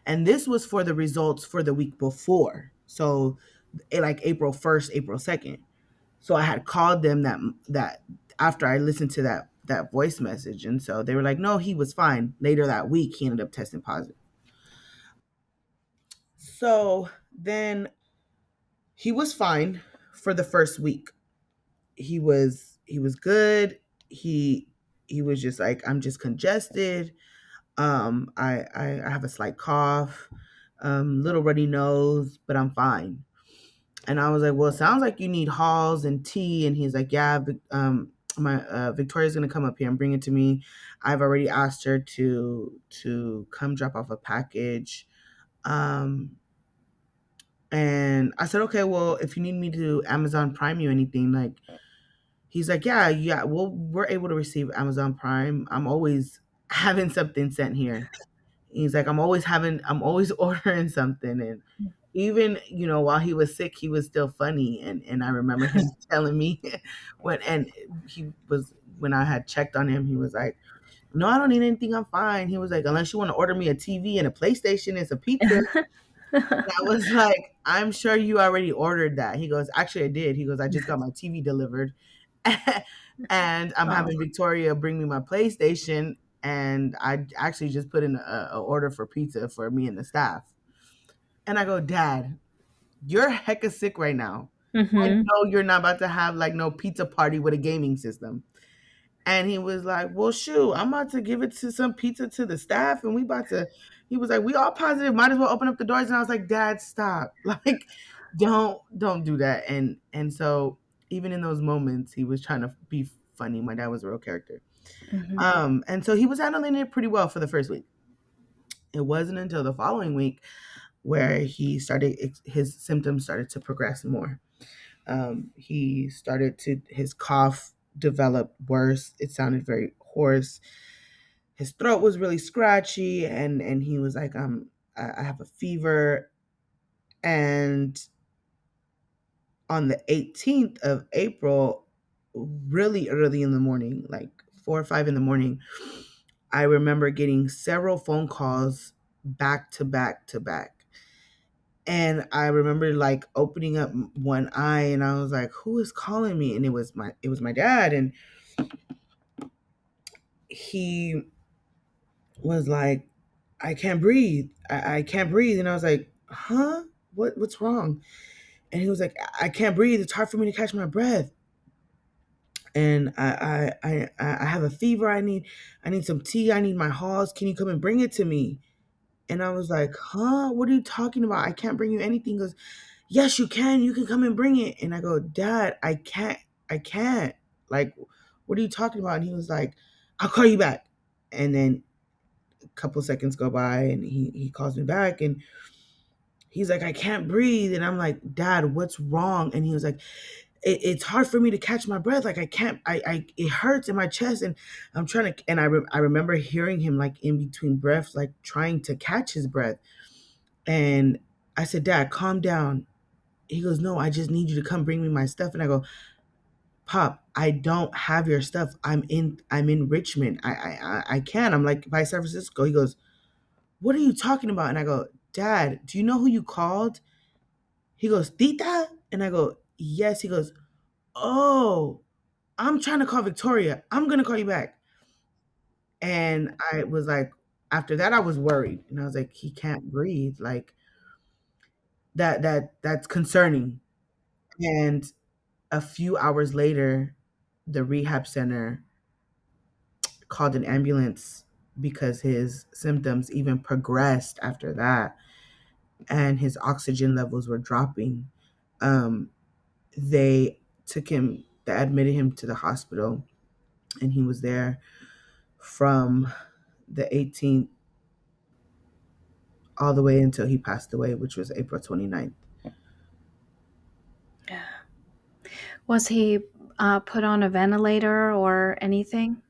And this was for the results for the week before. So, like April 1st, April 2nd. So I had called them that after I listened to that voice message. And so they were like, no, he was fine. Later that week, he ended up testing positive. So then he was fine for the first week. He was good. He was just like, I'm just congested. I have a slight cough, little runny nose, but I'm fine. And I was like, well, it sounds like you need Halls and tea. And he's like, yeah, my Victoria's gonna come up here and bring it to me. I've already asked her to come drop off a package. Um, And I said, okay, well, if you need me to Amazon Prime you anything, like, he's like, yeah, yeah, well, we're able to receive Amazon Prime. I'm always having something sent here. He's like, I'm always ordering something. And even, while he was sick, he was still funny. And I remember him telling me when I had checked on him, he was like, no, I don't need anything. I'm fine. He was like, unless you want to order me a TV and a PlayStation and some pizza. I was like, I'm sure you already ordered that. He goes, actually, I did. He goes, I just got my TV delivered. And I'm Oh. having Victoria bring me my PlayStation. And I actually just put in a order for pizza for me and the staff. And I go, Dad, you're hecka sick right now. I Mm-hmm. know you're not about to have like no pizza party with a gaming system. And he was like, well, shoot, I'm about to give it to some pizza to the staff. And he was like, we all positive, might as well open up the doors. And I was like, Dad, stop. Like, don't do that. And so even in those moments, he was trying to be funny. My dad was a real character. Mm-hmm. And so he was handling it pretty well for the first week. It wasn't until the following week where his symptoms started to progress more. His cough developed worse. It sounded very hoarse. His throat was really scratchy, and he was like, I have a fever. And on the 18th of April, really early in the morning, like 4 or 5 in the morning, I remember getting several phone calls back to back to back. And I remember like opening up one eye and I was like, who is calling me? And it was my dad. And he was like, I can't breathe. I can't breathe. And I was like, huh? What's wrong? And he was like, I can't breathe. It's hard for me to catch my breath. And I have a fever. I need some tea. I need my Halls. Can you come and bring it to me? And I was like, huh? What are you talking about? I can't bring you anything. He goes, yes, you can. You can come and bring it. And I go, Dad, I can't. I can't. Like, what are you talking about? And he was like, I'll call you back. And then a couple seconds go by and he calls me back and he's like, I can't breathe. And I'm like, Dad, what's wrong? And he was like, it's hard for me to catch my breath. Like I can't, it hurts in my chest. And I'm trying to, and I remember hearing him like in between breaths, like trying to catch his breath. And I said, Dad, calm down. He goes, no, I just need you to come bring me my stuff. And I go, Pop, I don't have your stuff. I'm in Richmond. I can. I'm like by San Francisco. He goes, what are you talking about? And I go, Dad, do you know who you called? He goes, Tita? And I go, yes. He goes, oh, I'm trying to call Victoria. I'm going to call you back. And I was like, after that, I was worried. And I was like, he can't breathe. Like that's concerning. And a few hours later, the rehab center called an ambulance because his symptoms even progressed after that and his oxygen levels were dropping. Um, they admitted him to the hospital, and he was there from the 18th all the way until he passed away, which was April 29th. Yeah. Was he put on a ventilator or anything?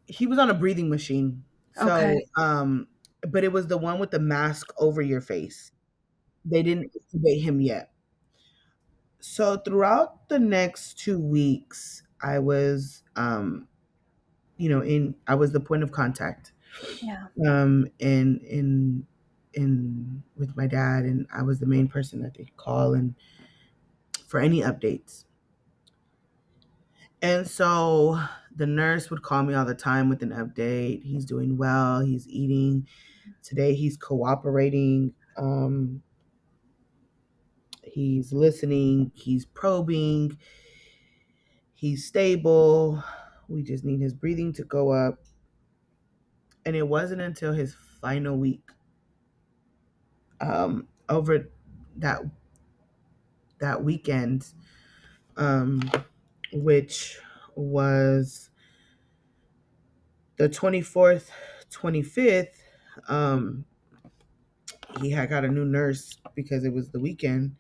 He was on a breathing machine. Okay. But it was the one with the mask over your face. They didn't intubate him yet. So throughout the next 2 weeks, I was the point of contact, Yeah. in with my dad, and I was the main person that they call and for any updates. And so the nurse would call me all the time with an update. He's doing well. He's eating. Today he's cooperating. He's listening. He's probing. He's stable. We just need his breathing to go up. And it wasn't until his final week, over that that weekend, um, which was the 24th, 25th. He had got a new nurse because it was the weekend.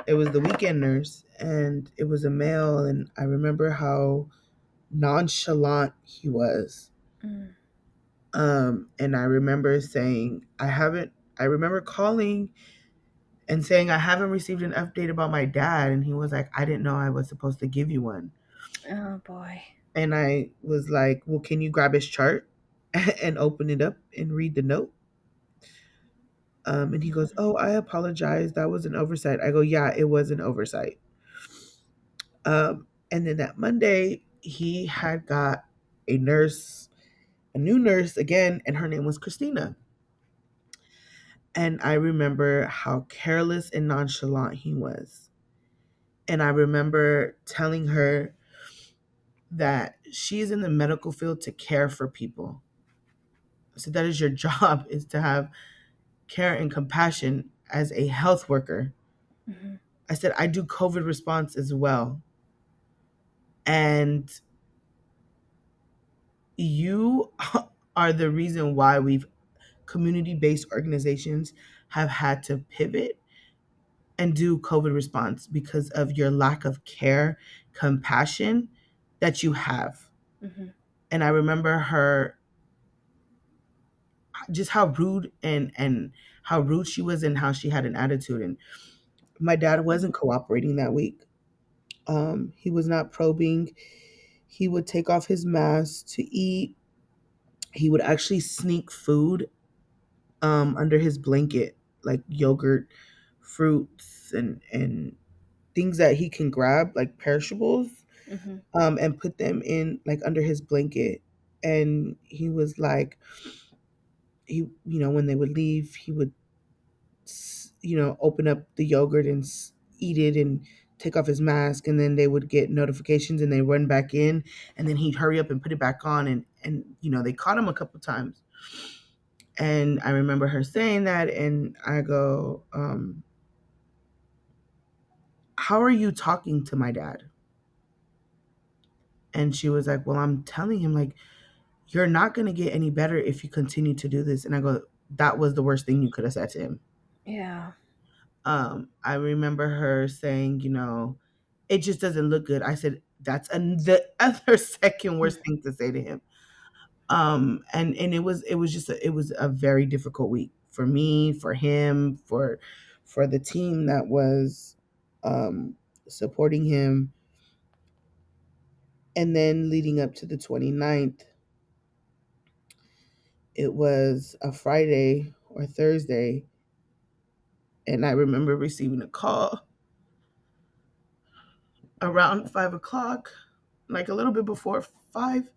It was the weekend nurse, and it was a male, and I remember how nonchalant he was. Mm. And I remember saying, I remember calling and saying, I haven't received an update about my dad. And he was like, I didn't know I was supposed to give you one. Oh boy. And I was like, well, can you grab his chart and open it up and read the note? And he goes, oh, I apologize. That was an oversight. I go, yeah, it was an oversight. And then that Monday, he had got a nurse, a new nurse again, and her name was Christina. And I remember how careless and nonchalant he was. And I remember telling her that she's in the medical field to care for people. So that is your job, is to have care and compassion as a health worker. Hmm. I said, I do COVID response as well. And you are the reason why we've community-based organizations have had to pivot and do COVID response because of your lack of care, compassion that you have. Hmm. And I remember her, just how rude and how rude she was and how she had an attitude. And my dad wasn't cooperating that week. He was not probing. He would take off his mask to eat. He would actually sneak food under his blanket, like yogurt, fruits, and things that he can grab, like perishables, Hmm. and put them in like under his blanket. And he was like, when they would leave, he would, open up the yogurt and eat it and take off his mask. And then they would get notifications and they run back in. And then he'd hurry up and put it back on. And they caught him a couple times. And I remember her saying that. And I go, how are you talking to my dad? And she was like, well, I'm telling him, like, you're not going to get any better if you continue to do this. And I go, that was the worst thing you could have said to him. Yeah. I remember her saying, it just doesn't look good. I said, that's the other second worst thing to say to him. And it was a very difficult week for me, for him, for the team that was um, supporting him. And then leading up to the 29th, it was a Friday or Thursday. And I remember receiving a call around 5 o'clock, like a little bit before 5.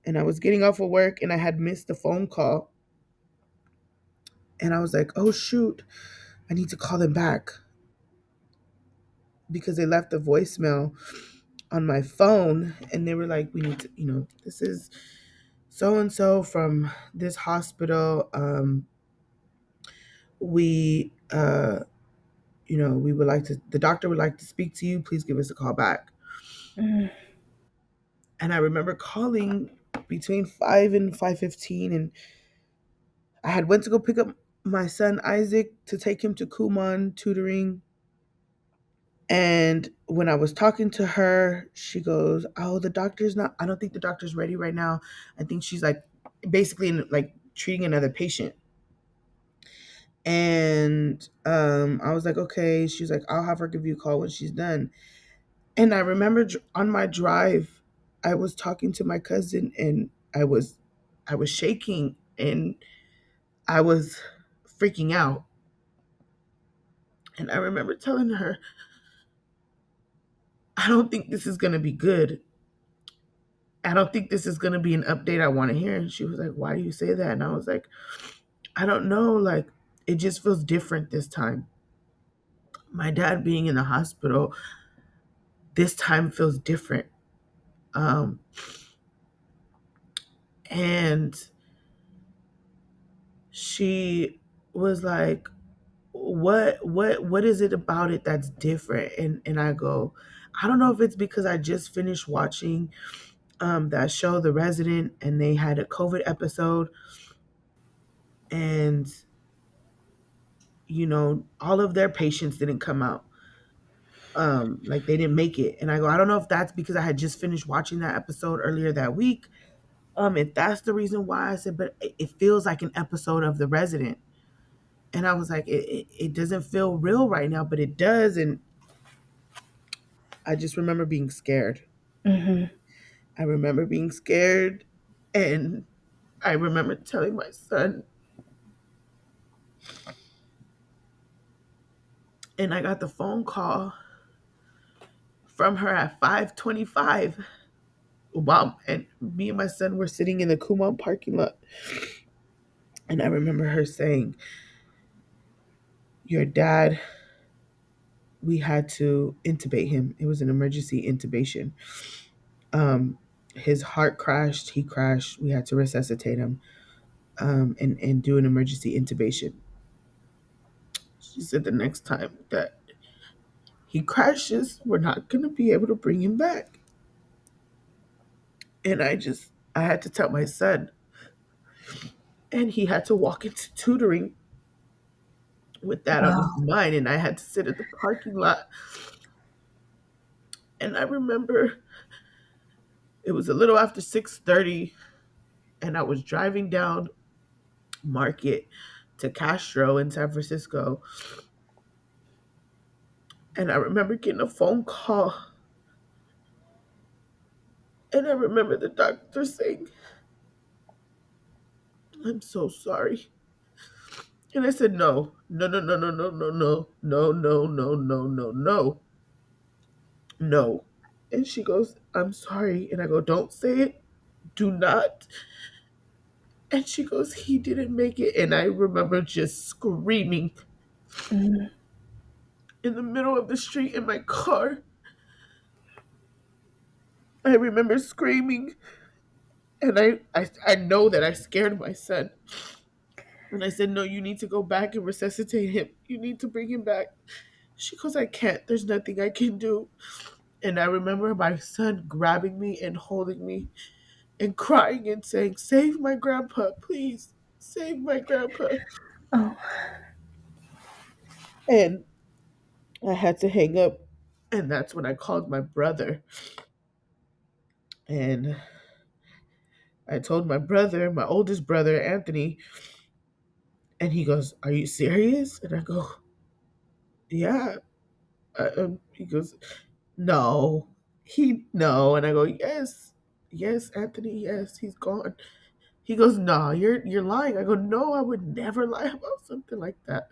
And I was getting off of work and I had missed the phone call. And I was like, oh, shoot, I need to call them back because they left a voicemail on my phone. And they were like, we need to, this is so and so from this hospital. We, we would like to, the doctor would like to speak to you. Please give us a call back. Mm. And I remember calling between 5 and 5:15, and I had went to go pick up my son Isaac to take him to Kumon tutoring. And when I was talking to her, she goes, "Oh, the doctor's not. I don't think the doctor's ready right now. I think she's like basically like treating another patient." And I was like, "Okay." She's like, "I'll have her give you a call when she's done." And I remember on my drive, I was talking to my cousin, and I was shaking and I was freaking out. And I remember telling her, I don't think this is going to be good. I don't think this is going to be an update I want to hear. And she was like, why do you say that? And I was like, I don't know. Like, it just feels different this time. My dad being in the hospital, this time feels different. Um, and she was like, what is it about it that's different? And I go, I don't know if it's because I just finished watching that show The Resident, and they had a COVID episode. And all of their patients didn't come out. Like they didn't make it. And I go, I don't know if that's because I had just finished watching that episode earlier that week. If that's the reason why. I said, but it feels like an episode of The Resident. And I was like, it doesn't feel real right now, but it does. And I just remember being scared. Mm-hmm. I remember being scared. And I remember telling my son, and I got the phone call from her at 5:25. Wow. And me and my son were sitting in the Kumon parking lot. And I remember her saying, your dad, we had to intubate him. It was an emergency intubation. Um, his heart crashed. He crashed. We had to resuscitate him, and do an emergency intubation. She said the next time that he crashes, we're not going to be able to bring him back. And I had to tell my son, and he had to walk into tutoring with that on his Wow. mind. And I had to sit at the parking lot. And I remember it was a little after 6:30, and I was driving down Market to Castro in San Francisco. And I remember getting a phone call. And I remember the doctor saying, I'm so sorry. And I said, no, no, no, no, no, no, no, no, no, no, no, no, no, no, no. And she goes, I'm sorry. And I go, don't say it. Do not. And she goes, he didn't make it. And I remember just screaming Mm-hmm. in the middle of the street in my car. I remember screaming. And I know that I scared my son. And I said, no, you need to go back and resuscitate him. You need to bring him back. She goes, I can't. There's nothing I can do. And I remember my son grabbing me and holding me and crying and saying, save my grandpa, please. Save my grandpa. Oh. And I had to hang up. And that's when I called my brother. And I told my brother, my oldest brother, Anthony, and he goes, are you serious? And I go, yeah. He goes, no. No. And I go, yes. Yes, Anthony, yes, he's gone. He goes, no, you're lying. I go, no, I would never lie about something like that.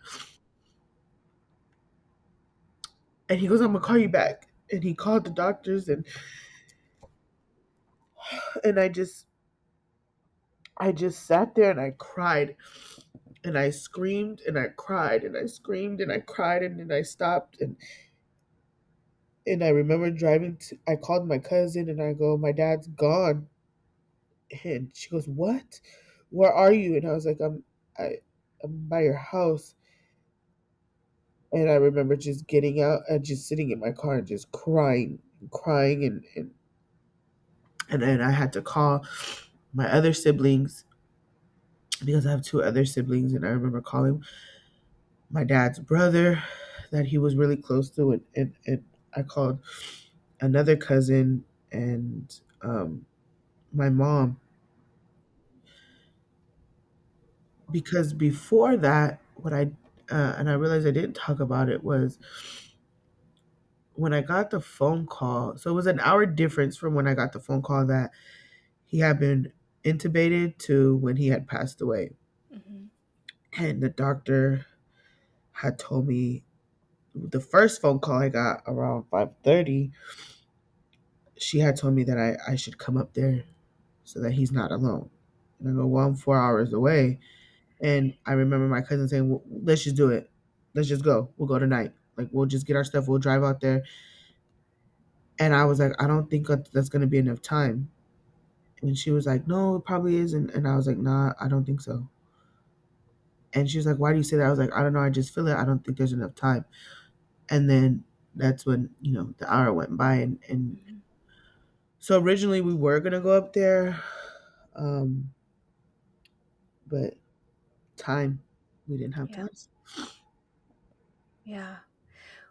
And he goes, I'm gonna call you back. And he called the doctors, and I just sat there and I cried. And I screamed and I cried and I screamed and I cried, and then I stopped, and I remember I called my cousin and I go, my dad's gone. And she goes, what? Where are you? And I was like, I'm by your house. And I remember just getting out and just sitting in my car and just crying and crying, and then I had to call my other siblings because I have two other siblings, and I remember calling my dad's brother that he was really close to, and I called another cousin and my mom, because before that, what I and I realized I didn't talk about it, was when I got the phone call. So it was an hour difference from when I got the phone call that he had been intubated to when he had passed away. Mm-hmm. And the doctor had told me, the first phone call I got around 5:30, she had told me that I should come up there so that he's not alone. And I go, well, I'm 4 hours away. And I remember my cousin saying, well, let's just do it. Let's just go. We'll go tonight. Like, we'll just get our stuff. We'll drive out there. And I was like, I don't think that's going to be enough time. And she was like, no, it probably isn't. And I was like, nah, I don't think so. And she was like, why do you say that? I was like, I don't know. I just feel it. I don't think there's enough time. And then that's when, the hour went by. And Mm-hmm. so originally we were going to go up there. But time, we didn't have Yeah. time. Yeah.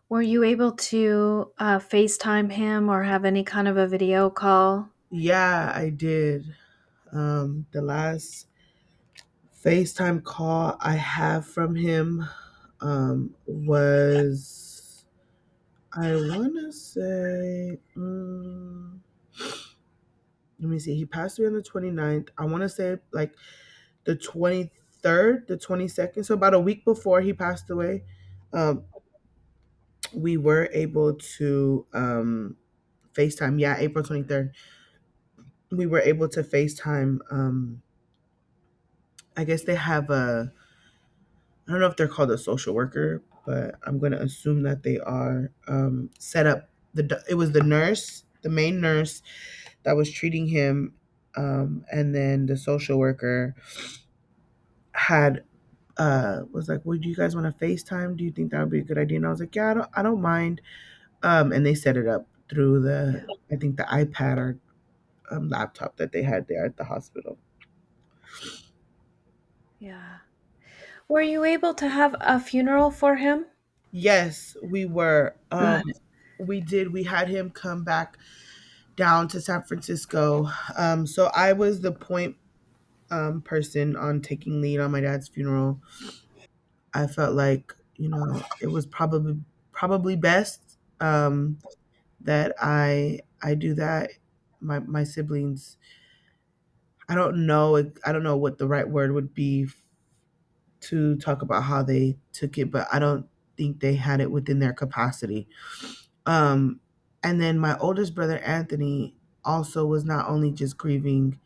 Were you able to FaceTime him or have any kind of a video call? Yeah, I did. The last FaceTime call I have from him was, I want to say, let me see, he passed away on the 29th. I want to say like the 23rd, the 22nd. So about a week before he passed away, um, we were able to FaceTime. Yeah, April 23rd. We were able to FaceTime. I guess they have a, I don't know if they're called a social worker, but I'm going to assume that they are set up. It was the nurse, the main nurse that was treating him, and then the social worker had was like, "Well, do you guys want to FaceTime? Do you think that would be a good idea?" And I was like, "Yeah, I don't mind." And they set it up through Yeah. I think the iPad or laptop that they had there at the hospital. Yeah. Were you able to have a funeral for him? Yes, we were. Good. We did. We had him come back down to San Francisco. So I was the point person on taking lead on my dad's funeral. I felt like, it was probably best that I do that. My siblings, I don't know what the right word would be to talk about how they took it, but I don't think they had it within their capacity. Um, and then my oldest brother Anthony also was not only just grieving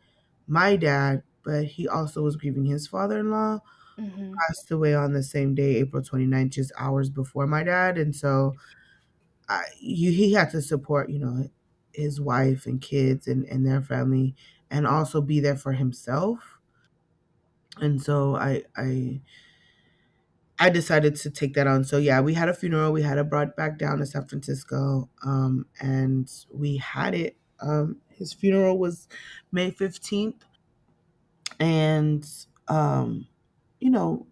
my dad, but he also was grieving his father-in-law, Hmm. passed away on the same day, April 29th, just hours before my dad. And so he had to support, his wife and kids and their family, and also be there for himself. And so I decided to take that on. So yeah, we had a funeral. We had it brought back down to San Francisco, and we had it. His funeral was May 15th, and you know,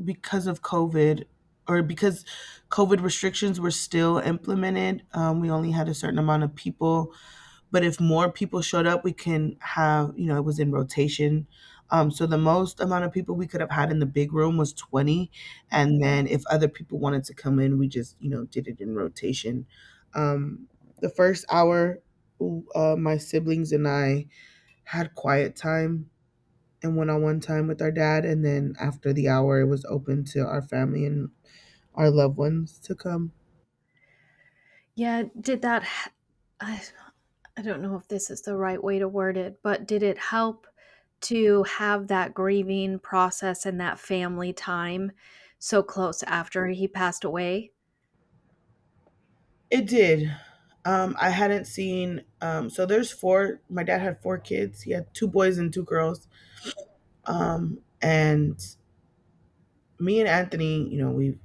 because of COVID, or because COVID restrictions were still implemented, we only had a certain amount of people. But if more people showed up, we can have, it was in rotation. So the most amount of people we could have had in the big room was 20. And then if other people wanted to come in, we just, did it in rotation. The first hour, my siblings and I had quiet time and one-on-one time with our dad. And then after the hour, it was open to our family and our loved ones to come. Yeah, I, I don't know if this is the right way to word it, but did it help to have that grieving process and that family time so close after he passed away? It did. I hadn't seen. So there's four. My dad had four kids. He had two boys and two girls. And me and Anthony, we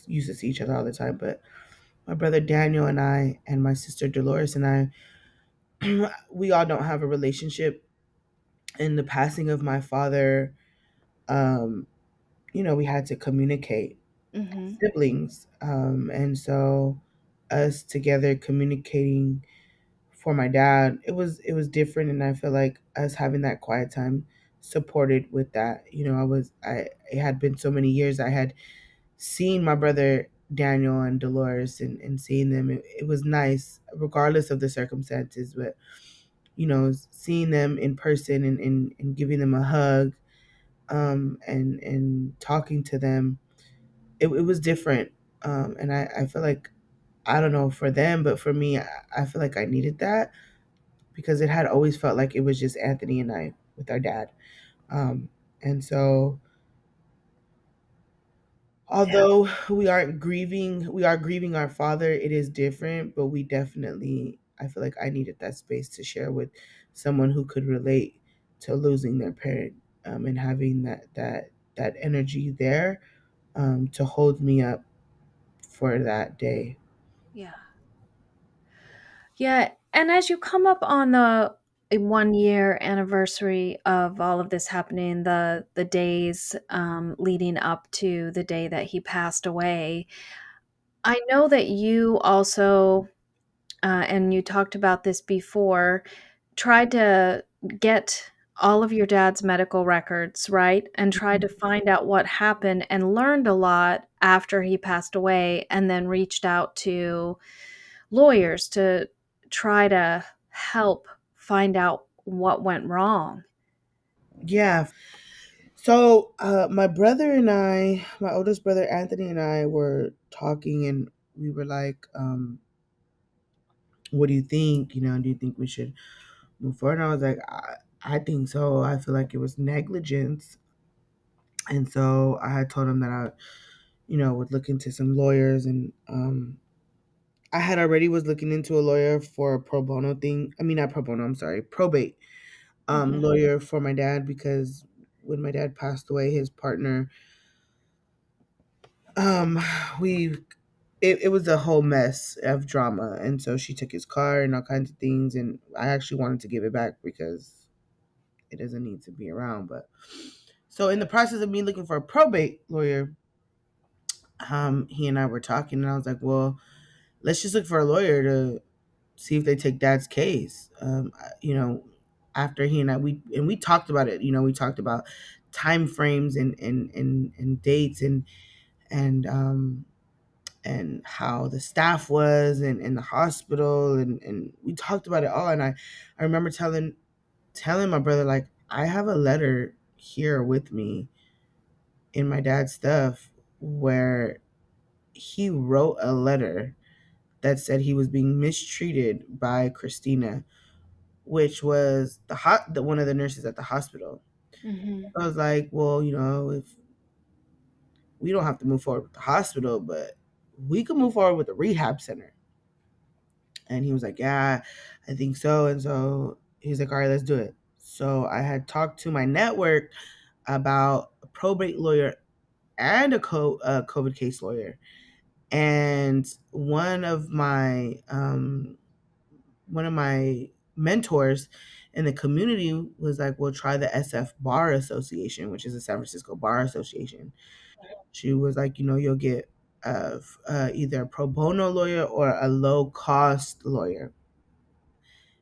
used to see each other all the time. But my brother Daniel and I, and my sister Dolores and I, we all don't have a relationship. In the passing of my father, um, we had to communicate Hmm. as siblings, and so us together communicating for my dad, it was different, and I feel like us having that quiet time supported with that. It had been so many years I had seen my brother Daniel and Dolores, and seeing them, it was nice regardless of the circumstances. But seeing them in person, and giving them a hug, and talking to them, it was different. And I feel like, I don't know for them, but for me, I feel like I needed that, because it had always felt like it was just Anthony and I with our dad. Um, and so, Yeah. although we are grieving our father, it is different, but I feel like I needed that space to share with someone who could relate to losing their parent, and having that energy there, to hold me up for that day. Yeah. Yeah, and as you come up on the a 1 year anniversary of all of this happening, the days leading up to the day that he passed away, I know that you also, and you talked about this before, tried to get all of your dad's medical records, right? And tried to find out what happened and learned a lot after he passed away, and then reached out to lawyers to try to help find out what went wrong. Yeah. So my brother and I, my oldest brother Anthony and I were talking, and we were like, "What do you think? Do you think we should move forward?" And I was like, I think so. I feel like it was negligence, and so I had told him that I, would look into some lawyers, and I had already was looking into a lawyer for a pro bono thing. I mean, not pro bono. I'm sorry, probate Mhm. lawyer for my dad, because when my dad passed away, his partner, um, we it was a whole mess of drama, and so she took his car and all kinds of things, and I actually wanted to give it back because it doesn't need to be around. But so in the process of me looking for a probate lawyer, he and I were talking, and I was like, well, let's just look for a lawyer to see if they take dad's case. After he and I we talked about it. We talked about time frames and dates and and how the staff was and in the hospital, and we talked about it all. And I remember telling my brother, like, I have a letter here with me in my dad's stuff where he wrote a letter that said he was being mistreated by Christina, which was the one of the nurses at the hospital. Mhm. I was like, well, if we don't have to move forward with the hospital, but we could move forward with the rehab center. And he was like, yeah, I think so. And so he's like, all right, let's do it. So I had talked to my network about a probate lawyer and a COVID case lawyer. And one of my mentors in the community was like, "Well, try the SF Bar Association, which is the San Francisco Bar Association." She was like, "You'll get either a pro bono lawyer or a low cost lawyer."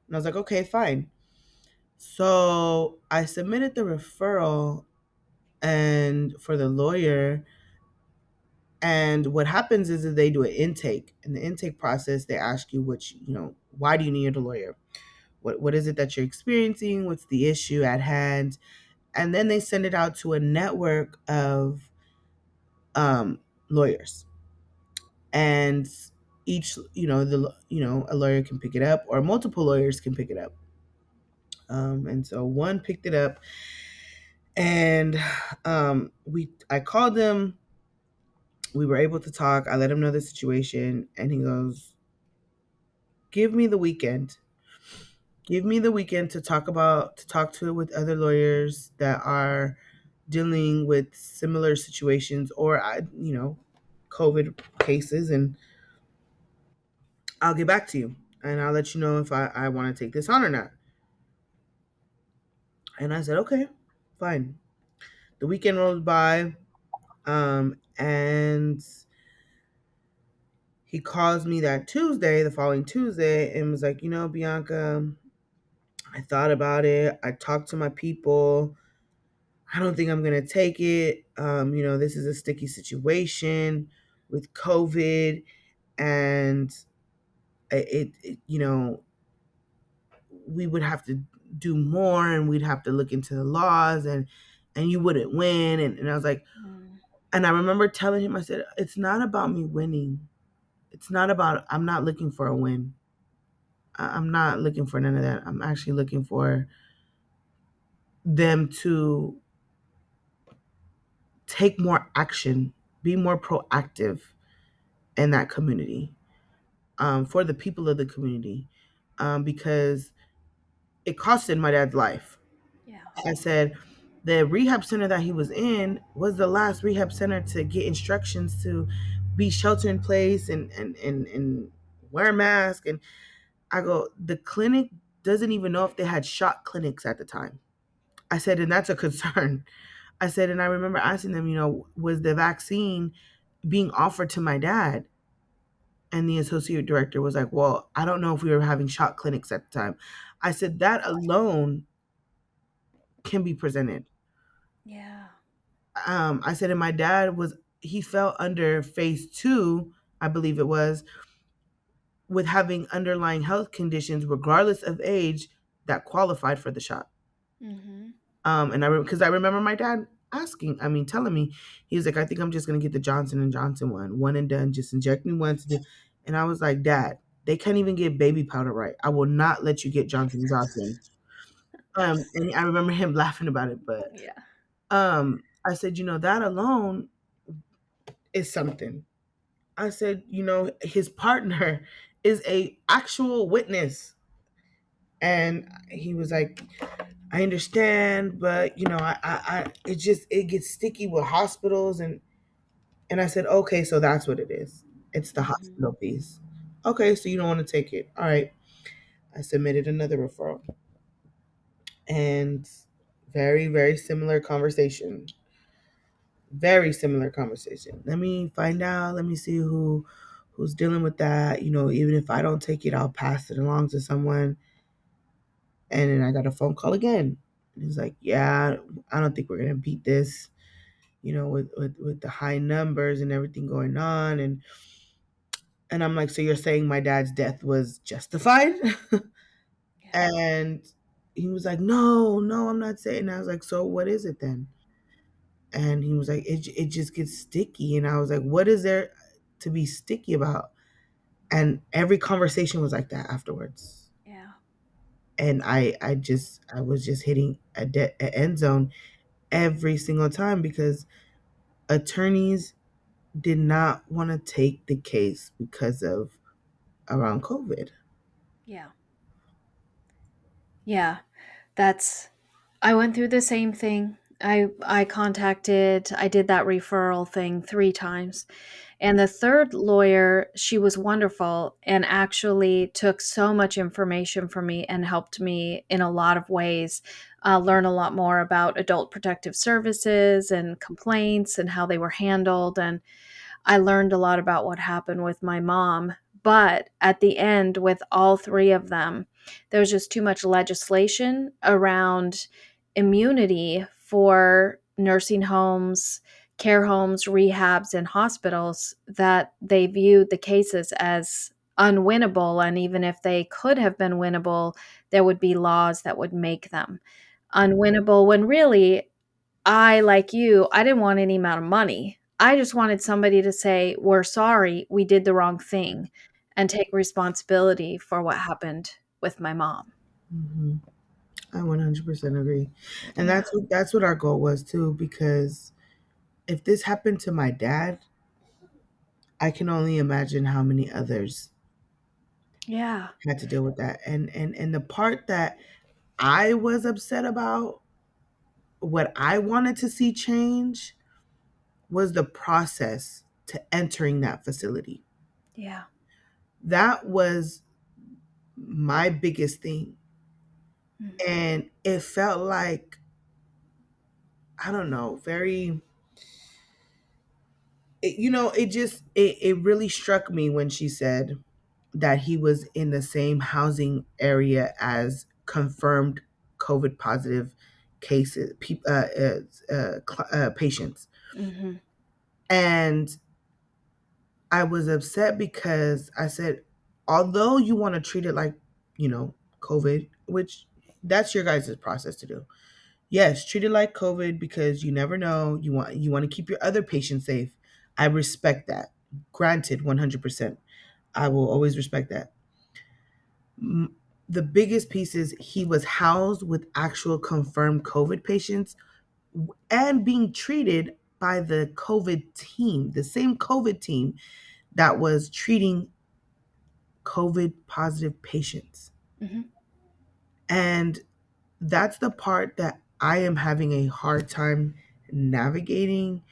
And I was like, "Okay, fine." So I submitted the referral and for the lawyer. And what happens is that they do an intake. In the intake process, they ask you why do you need a lawyer? What is it that you're experiencing? What's the issue at hand? And then they send it out to a network of lawyers. And each, a lawyer can pick it up, or multiple lawyers can pick it up. And so one picked it up, and I called them. We were able to talk. I let him know the situation, and he goes, "Give me the weekend. Give me the weekend to talk to it with other lawyers that are dealing with similar situations, or COVID cases, and I'll get back to you, and I'll let you know if I want to take this on or not." And I said, okay, fine. The weekend rolls by, and he calls me that Tuesday, the following Tuesday, and was like, Bianca, I thought about it. I talked to my people. I don't think I'm gonna take it. This is a sticky situation with COVID, and we would have to do more, and we'd have to look into the laws, and you wouldn't win. And I was like, Mm. and I remember telling him, I said, it's not about me winning. It's not about, I'm not looking for a win. I'm not looking for none of that. I'm actually looking for them to take more action, be more proactive in that community, for the people of the community, because it costed my dad's life. Yeah. I said, the rehab center that he was in was the last rehab center to get instructions to be shelter in place and wear a mask. And I go, the clinic doesn't even know if they had shot clinics at the time. I said, and that's a concern. I said, and I remember asking them, was the vaccine being offered to my dad? And the associate director was like, well, I don't know if we were having shot clinics at the time. I said, that alone can be presented. Yeah. I said, and my dad was, he fell under phase two, I believe it was, with having underlying health conditions, regardless of age, that qualified for the shot. Mm-hmm. And because I remember my dad asking, I mean, telling me, he was like, I think I'm just gonna get the Johnson and Johnson one and done. Just inject me once. And I was like, Dad, they can't even get baby powder right. I will not let you get Johnson and Johnson. And I remember him laughing about it, but Yeah. I said, that alone is something. I said, his partner is a actual witness. And he was like, I understand, but it gets sticky with hospitals, and I said, okay, so that's what it is. It's the Mm-hmm. hospital piece. Okay, so you don't want to take it. All right. I submitted another referral, and very, very similar conversation. Very similar conversation. Let me find out. Let me see who's dealing with that. Even if I don't take it, I'll pass it along to someone. And then I got a phone call again. And he's like, yeah, I don't think we're gonna beat this. With the high numbers and everything going on, and I'm like, so you're saying my dad's death was justified? Yeah. And he was like, no, no, I'm not saying. I was like, so what is it then? And he was like, it just gets sticky. And I was like, what is there to be sticky about? And every conversation was like that afterwards. Yeah. And I was just hitting a end zone every single time because attorneys did not want to take the case because of around COVID. Yeah. Yeah. That's I went through the same thing. I did that referral thing 3 times. And the third lawyer, she was wonderful and actually took so much information from me and helped me in a lot of ways, learn a lot more about adult protective services and complaints and how they were handled. And I learned a lot about what happened with my mom. But at the end, with all three of them, there was just too much legislation around immunity for nursing homes, care homes, rehabs, and hospitals that they viewed the cases as unwinnable. And even if they could have been winnable, there would be laws that would make them unwinnable when really like you, I didn't want any amount of money. I just wanted somebody to say, "We're sorry, we did the wrong thing," and take responsibility for what happened with my mom. Hmm. I 100% agree, and Yeah. that's what our goal was too. Because if this happened to my dad, I can only imagine how many others Yeah. had to deal with that. And the part that I was upset about, what I wanted to see change, was the process to entering that facility. Yeah. That was my biggest thing. Mhm. And it felt like, I don't know, very, it really struck me when she said that he was in the same housing area as confirmed COVID positive cases, patients. Mhm. And I was upset because I said, although you want to treat it like, COVID, which that's your guys' process to do. Yes, treat it like COVID because you never know. You want to keep your other patients safe. I respect that. Granted, 100%. I will always respect that. M- The biggest piece is he was housed with actual confirmed COVID patients and being treated by the COVID team, the same COVID team that was treating COVID positive patients. Mhm. And that's the part that I am having a hard time navigating.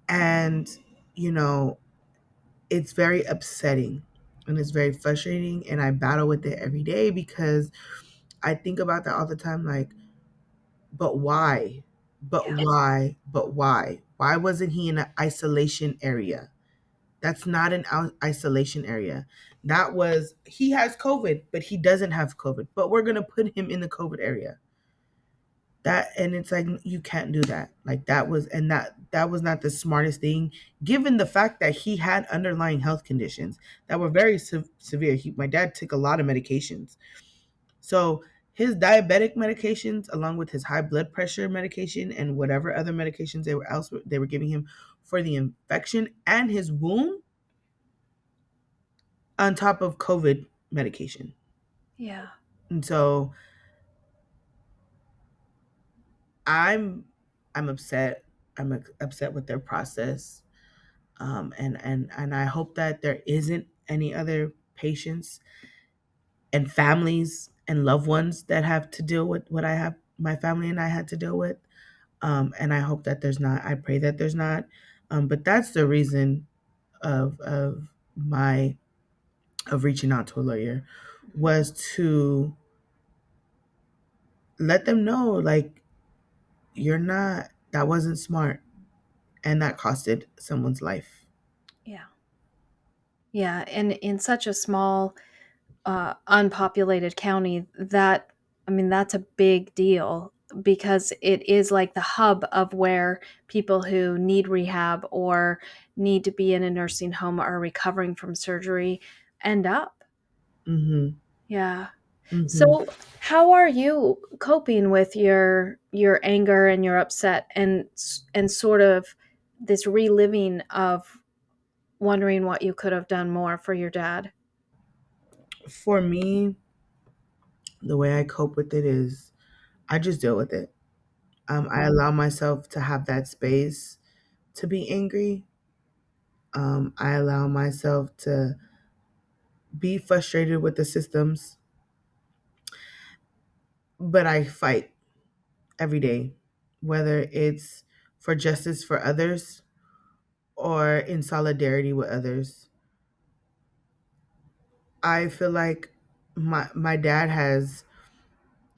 And, you know, it's very upsetting and it's very frustrating. And I battle with it every day because I think about that all the time. Like, but why? But Yeah. why? But why? Why wasn't he in an isolation area That's not an isolation area. That was, he has COVID, but he doesn't have COVID, but we're going to put him in the COVID area. That, and it's like, you can't do that. Like, that was, and that was not the smartest thing, given the fact that he had underlying health conditions that were very severe. My dad took a lot of medications. So his diabetic medications, along with his high blood pressure medication and whatever other medications they were giving him for the infection and his wound, on top of COVID medication. Yeah. And so I'm I'm upset. Upset with their process. And I hope that there isn't any other patients and families and loved ones that have to deal with what I have, my family and I had to deal with. And I hope that there's not. I pray that there's not. But that's the reason of my of reaching out to a lawyer, was to let them know, like, you're not, that wasn't smart, and that costed someone's life. Yeah. Yeah. And in such a small, unpopulated county, that, I mean, that's a big deal because it is like the hub of where people who need rehab or need to be in a nursing home or recovering from surgery end up. Mhm. Yeah. Mhm. So, how are you coping with your anger and your upset and sort of this reliving of wondering what you could have done more for your dad? For me, the way I cope with it is I just deal with it. I allow myself to have that space to be angry. I allow myself to be frustrated with the systems, but I fight every day, whether it's for justice for others or in solidarity with others. I feel like my dad has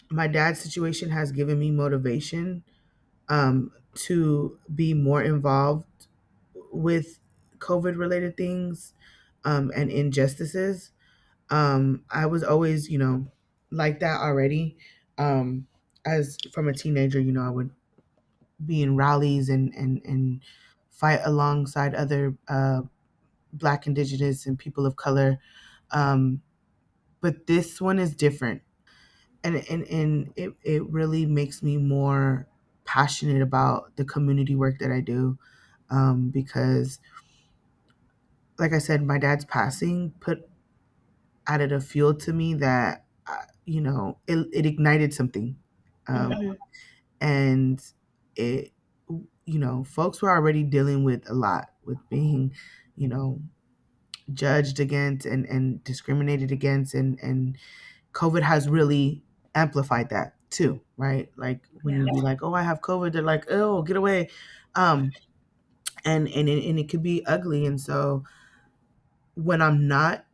my dad's situation has given me motivation, to be more involved with COVID related things, and injustices. I was always, like that already. Um, as from a teenager, I would be in rallies and fight alongside other Black, Indigenous, and people of color. Um, but this one is different, and it really makes me more passionate about the community work that I do, because, like I said, my dad's passing added a fuel to me that, it ignited something, Mhm. and it folks were already dealing with a lot, with being, you know judged against and discriminated against, and COVID has really amplified that too, right? Like, when Yeah. you be like, "Oh, I have COVID," they're like, "Oh, get away," um, and it could be ugly. And so when I'm not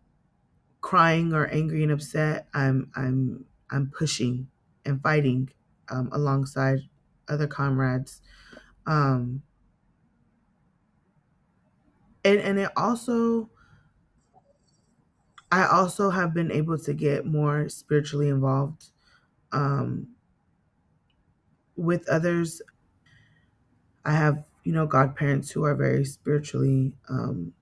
crying or angry and upset, I'm pushing and fighting, alongside other comrades, um, and it also I also have been able to get more spiritually involved, um, with others. I have, godparents who are very spiritually,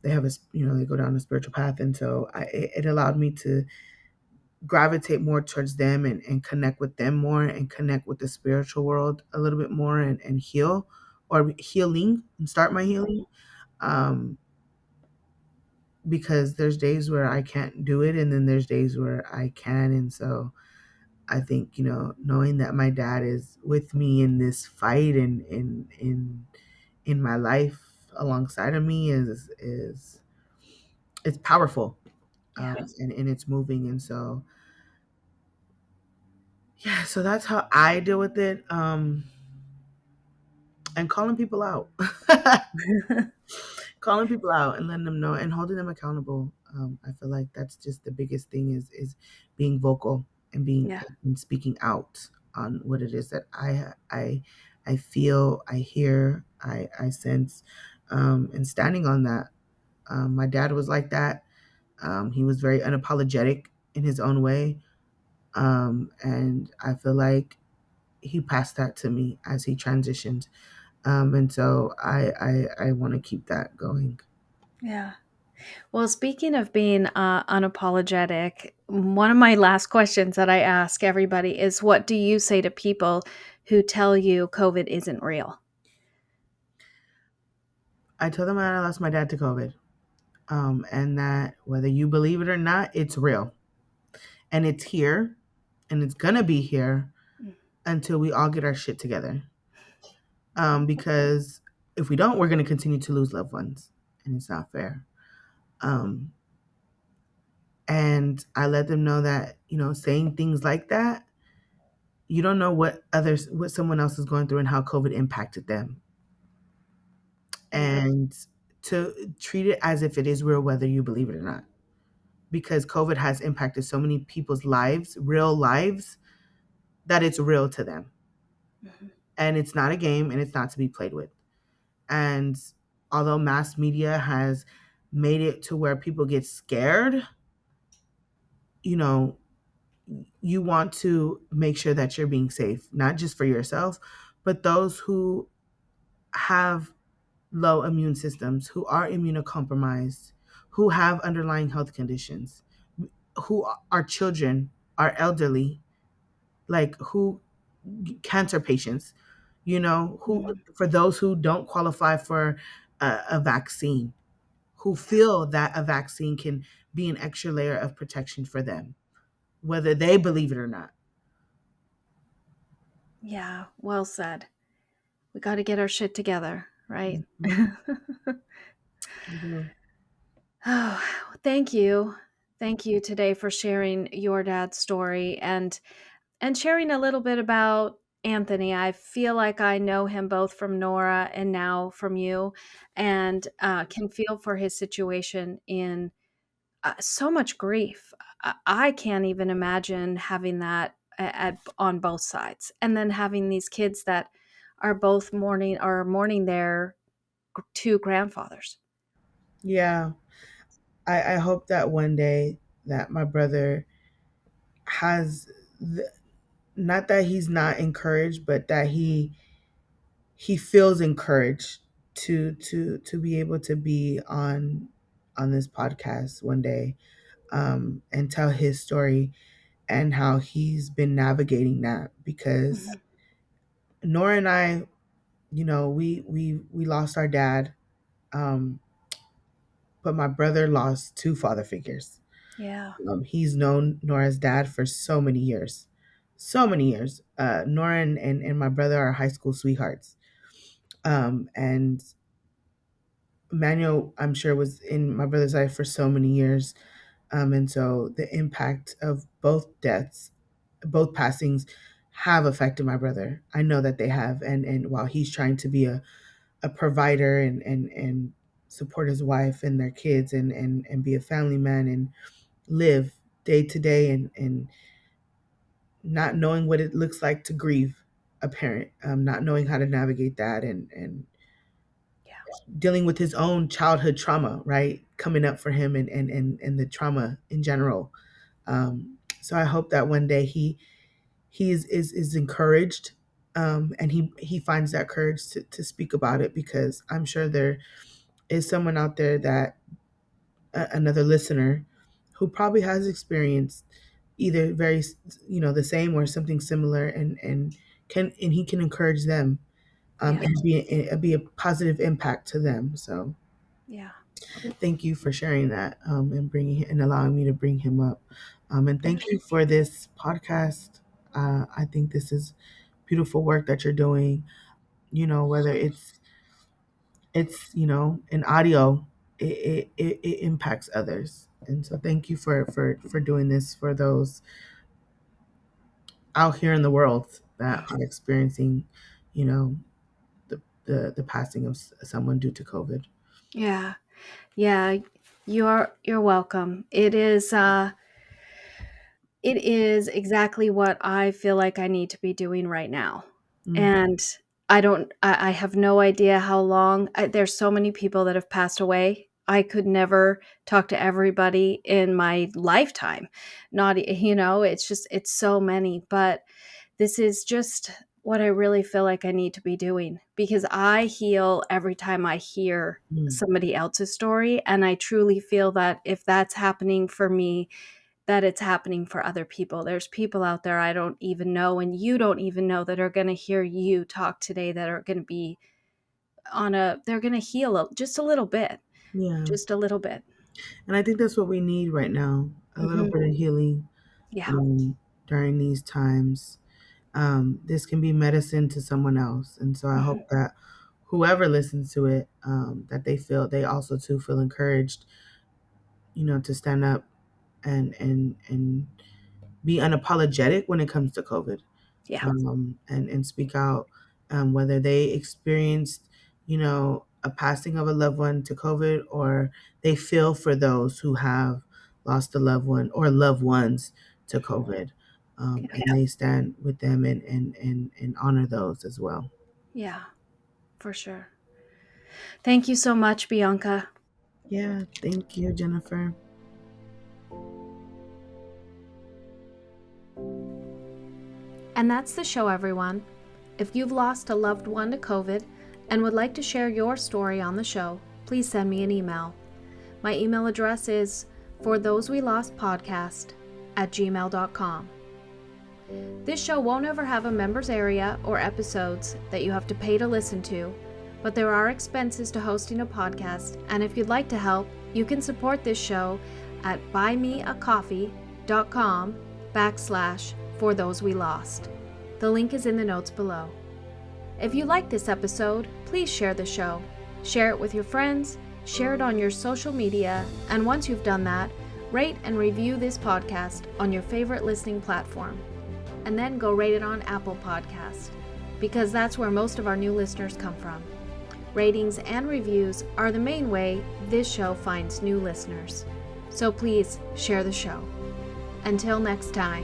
they have they go down a spiritual path. And so it allowed me to gravitate more towards them, and connect with them more, and connect with the spiritual world a little bit more, and heal, or healing, and start my healing. Um, because there's days where I can't do it, and then there's days where I can. And so I think, knowing that my dad is with me in this fight, and in my life alongside of me, is it's powerful, Yeah. and it's moving. And so, yeah, so that's how I deal with it, and calling people out. Calling people out and letting them know, and holding them accountable. I feel like that's just the biggest thing, is being vocal, and being Yeah. and speaking out on what it is that I feel, I hear, I sense, and standing on that, My dad was like that. He was very unapologetic in his own way. And I feel like he passed that to me as he transitioned. And so I want to keep that going. Yeah. Well, speaking of being unapologetic, one of my last questions that I ask everybody is what do you say to people who tell you COVID isn't real? I told them I lost my dad to COVID, and that whether you believe it or not, it's real. And it's here, and it's going to be here until we all get our shit together. Because if we don't, we're going to continue to lose loved ones, and it's not fair. Um, and I let them know that, saying things like that, you don't know what someone else is going through and how COVID impacted them. Yeah. And to treat it as if it is real, whether you believe it or not, because COVID has impacted so many people's lives, real lives, that it's real to them. Mhm. And it's not a game and it's not to be played with. And although mass media has made it to where people get scared, you know, you want to make sure that you're being safe, not just for yourself, but those who have low immune systems, who are immunocompromised, who have underlying health conditions, who are children, are elderly, like who cancer patients, who Mhm. for those who don't qualify for a vaccine, who feel that a vaccine can be an extra layer of protection for them, whether they believe it or not. Yeah, well said. We got to get our shit together, right? Mhm. I do. Oh, thank you. Thank you today for sharing your dad's story and sharing a little bit about Anthony. I feel like I know him both from Nora and now from you, and can feel for his situation in so much grief. I can't even imagine having that on both sides, and then having these kids that are both mourning their two grandfathers. Yeah, I hope that one day that my brother has not that he's not encouraged, but that he feels encouraged to be able to be on this podcast one day, and tell his story and how he's been navigating that, because Mhm. Nora and I, we lost our dad, um, but my brother lost two father figures. Yeah. He's known Nora's dad for so many years, so many years. Nora and my brother are high school sweethearts. And Manuel, I'm sure, was in my brother's life for so many years. And so the impact of both deaths, both passings, have affected my brother. I know that they have. And while he's trying to be a provider and support his wife and their kids and be a family man and live day to day and not knowing what it looks like to grieve a parent, not knowing how to navigate that and Yeah. dealing with his own childhood trauma, right? Coming up for him and the trauma in general. So I hope that one day he is encouraged, and he finds that courage to speak about it, because I'm sure there is someone out there that another listener who probably has experienced either very the same or something similar, and he can encourage them, Yeah. and be a positive impact to them. So Yeah. thank you for sharing that, and bringing and allowing me to bring him up, and Yeah. thank you for this podcast. I think this is beautiful work that you're doing. Whether it's in audio, it impacts others, and so thank you for doing this for those out here in the world that are experiencing, you know, the passing of someone due to COVID. Yeah. Yeah. You're welcome. It is exactly what I feel like I need to be doing right now. Mm, And I have no idea how long. There's so many people that have passed away. I could never talk to everybody in my lifetime. Not, it's so many, but this is just what I really feel like I need to be doing, because I heal every time I hear Mm. somebody else's story. And I truly feel that if that's happening for me, that it's happening for other people. There's people out there I don't even know, and you don't even know, that are going to hear you talk today, that are going to be they're going to heal just a little bit, Yeah. just a little bit. And I think that's what we need right now, a little Hmm. bit of healing Yeah. um, during these times. This can be medicine to someone else. And so I Hmm. hope that whoever listens to it, that they also too feel encouraged, to stand up and be unapologetic when it comes to COVID, Yeah. and speak out, whether they experienced, a passing of a loved one to COVID, or they feel for those who have lost a loved one or loved ones to COVID, Yeah. and they stand with them and honor those as well. Yeah, for sure. Thank you so much, Bianca. Yeah, thank you, Jennifer. And that's the show, everyone. If you've lost a loved one to COVID and would like to share your story on the show, please send me an email. My email address is forthosewelostpodcast@gmail.com. This show won't ever have a members area or episodes that you have to pay to listen to, but there are expenses to hosting a podcast, and if you'd like to help, you can support this show at buymeacoffee.com/forthosewelost. The link is in the notes below. If you like this episode, please share the show. Share it with your friends, share it on your social media, and once you've done that, rate and review this podcast on your favorite listening platform. And then go rate it on Apple Podcasts, because that's where most of our new listeners come from. Ratings and reviews are the main way this show finds new listeners. So please share the show. Until next time.